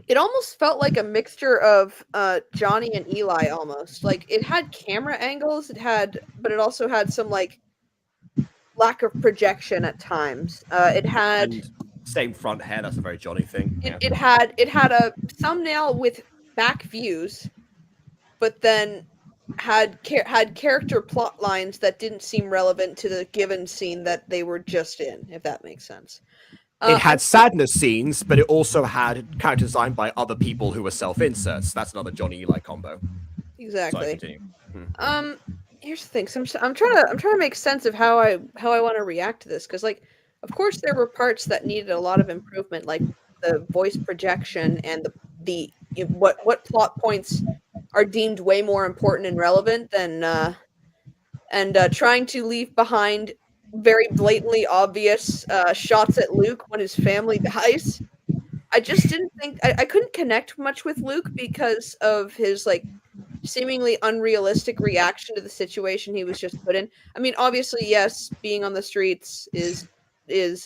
It almost felt like a mixture of Johnny and Eli almost. Like it had camera angles, but it also had some like lack of projection at times. It had and same front hair. That's a very Johnny thing. It had a thumbnail with back views, but then had character plot lines that didn't seem relevant to the given scene that they were just in, if that makes sense. It had sadness scenes, but it also had character design by other people who were self-inserts. That's another Johnny Eli combo. Exactly. Sorry, continue. Here's the thing. So I'm trying to make sense of how I want to react to this, because like, of course, there were parts that needed a lot of improvement, like the voice projection and the what plot points are deemed way more important and relevant than trying to leave behind very blatantly obvious shots at Luke when his family dies. I just didn't think I couldn't connect much with Luke because of his like seemingly unrealistic reaction to the situation he was just put in. I mean, obviously, yes, being on the streets is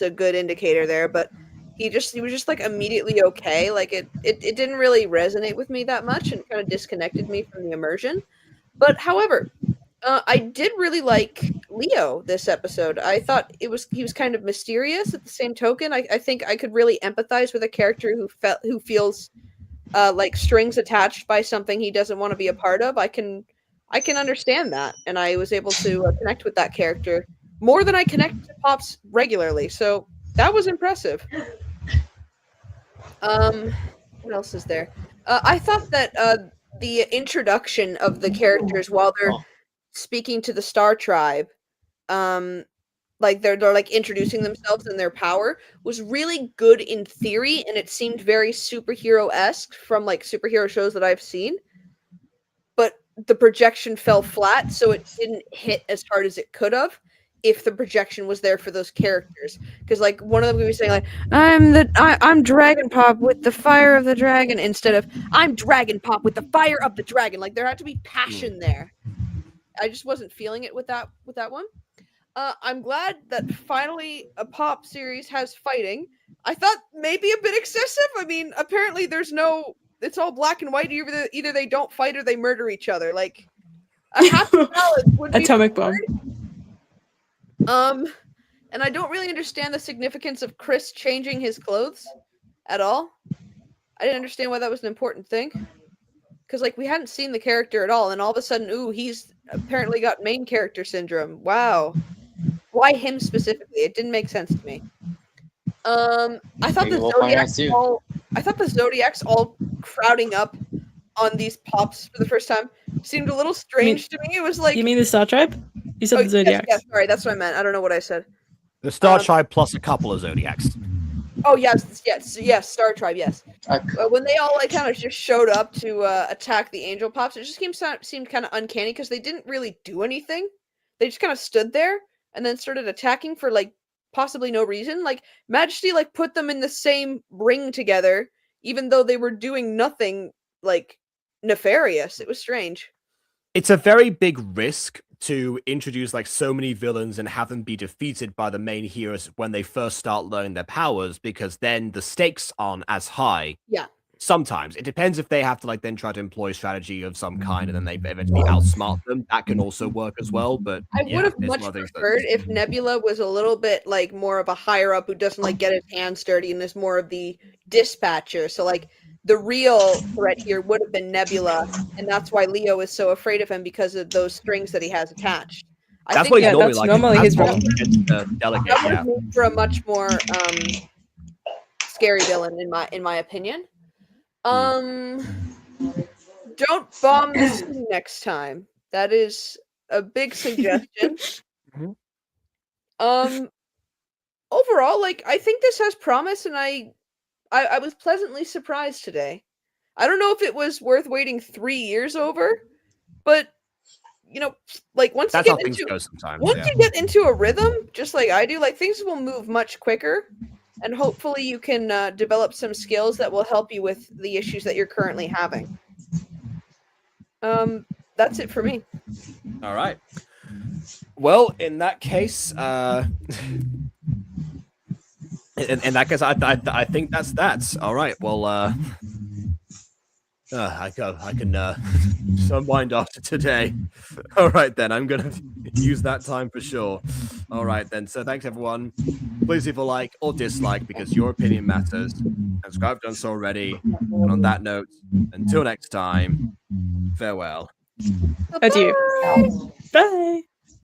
a good indicator there, but he was just like immediately okay. Like it didn't really resonate with me that much and kind of disconnected me from the immersion. But however, I did really like Leo this episode. I thought he was kind of mysterious. At the same token, I think I could really empathize with a character who feels like strings attached by something he doesn't want to be a part of. I can understand that, and I was able to connect with that character more than I connect to Pops regularly. So that was impressive. What else is there? I thought that the introduction of the characters while they're speaking to the Star Tribe, like they're like introducing themselves and their power, was really good in theory, and it seemed very superhero-esque from like superhero shows that I've seen. But the projection fell flat, so it didn't hit as hard as it could have if the projection was there for those characters. Because like one of them would be saying like, I'm Dragon Pop with the fire of the dragon, instead of I'm Dragon Pop with the fire of the dragon. Like there had to be passion there. I just wasn't feeling it with that one. I'm glad that finally a Pop series has fighting. I thought maybe a bit excessive. I mean, apparently it's all black and white. Either they don't fight or they murder each other. Like a happy balance would be atomic bomb. And I don't really understand the significance of Chris changing his clothes at all. I didn't understand why that was an important thing. Because like we hadn't seen the character at all, and all of a sudden, ooh, he's apparently got main character syndrome. Wow. Why him specifically? It didn't make sense to me. I thought the Zodiacs all crowding up on these Pops for the first time seemed a little strange to me. It was like, you mean the Star Tribe? You said the Zodiacs. Yes, sorry, that's what I meant. I don't know what I said. The Star Tribe plus a couple of Zodiacs. Oh yes, Star Tribe, yes. When they all like kind of just showed up to attack the Angel Pops, it just seemed kind of uncanny because they didn't really do anything. They just kind of stood there and then started attacking for like possibly no reason. Like Majesty like put them in the same ring together, even though they were doing nothing like nefarious. It was strange. It's a very big risk to introduce like so many villains and have them be defeated by the main heroes when they first start learning their powers, because then the stakes aren't as high. Yeah. Sometimes it depends if they have to like then try to employ strategy of some kind and then they eventually outsmart them. That can also work as well. But I would have much preferred if Nebula was a little bit like more of a higher up who doesn't like get his hands dirty and is more of the dispatcher. So like the real threat here would have been Nebula, and that's why Leo is so afraid of him, because of those strings that he has attached. That's what he's normally like. Normally his role. Delegate, that would make for a much more scary villain in my opinion. Don't bomb the city next time. That is a big suggestion. Overall, like I think this has promise, and I was pleasantly surprised today. I don't know if it was worth waiting 3 years over, but you know, like once you get into a rhythm, just like I do, like things will move much quicker, and hopefully you can develop some skills that will help you with the issues that you're currently having. That's it for me. All right. Well, in that case, in that case, I think that's that. All right. Well, I can unwind after today. All right, then. I'm going to use that time for sure. All right, then. So thanks, everyone. Please leave a like or dislike because your opinion matters. Subscribe if you've done so already. And on that note, until next time, farewell. Adieu. Bye.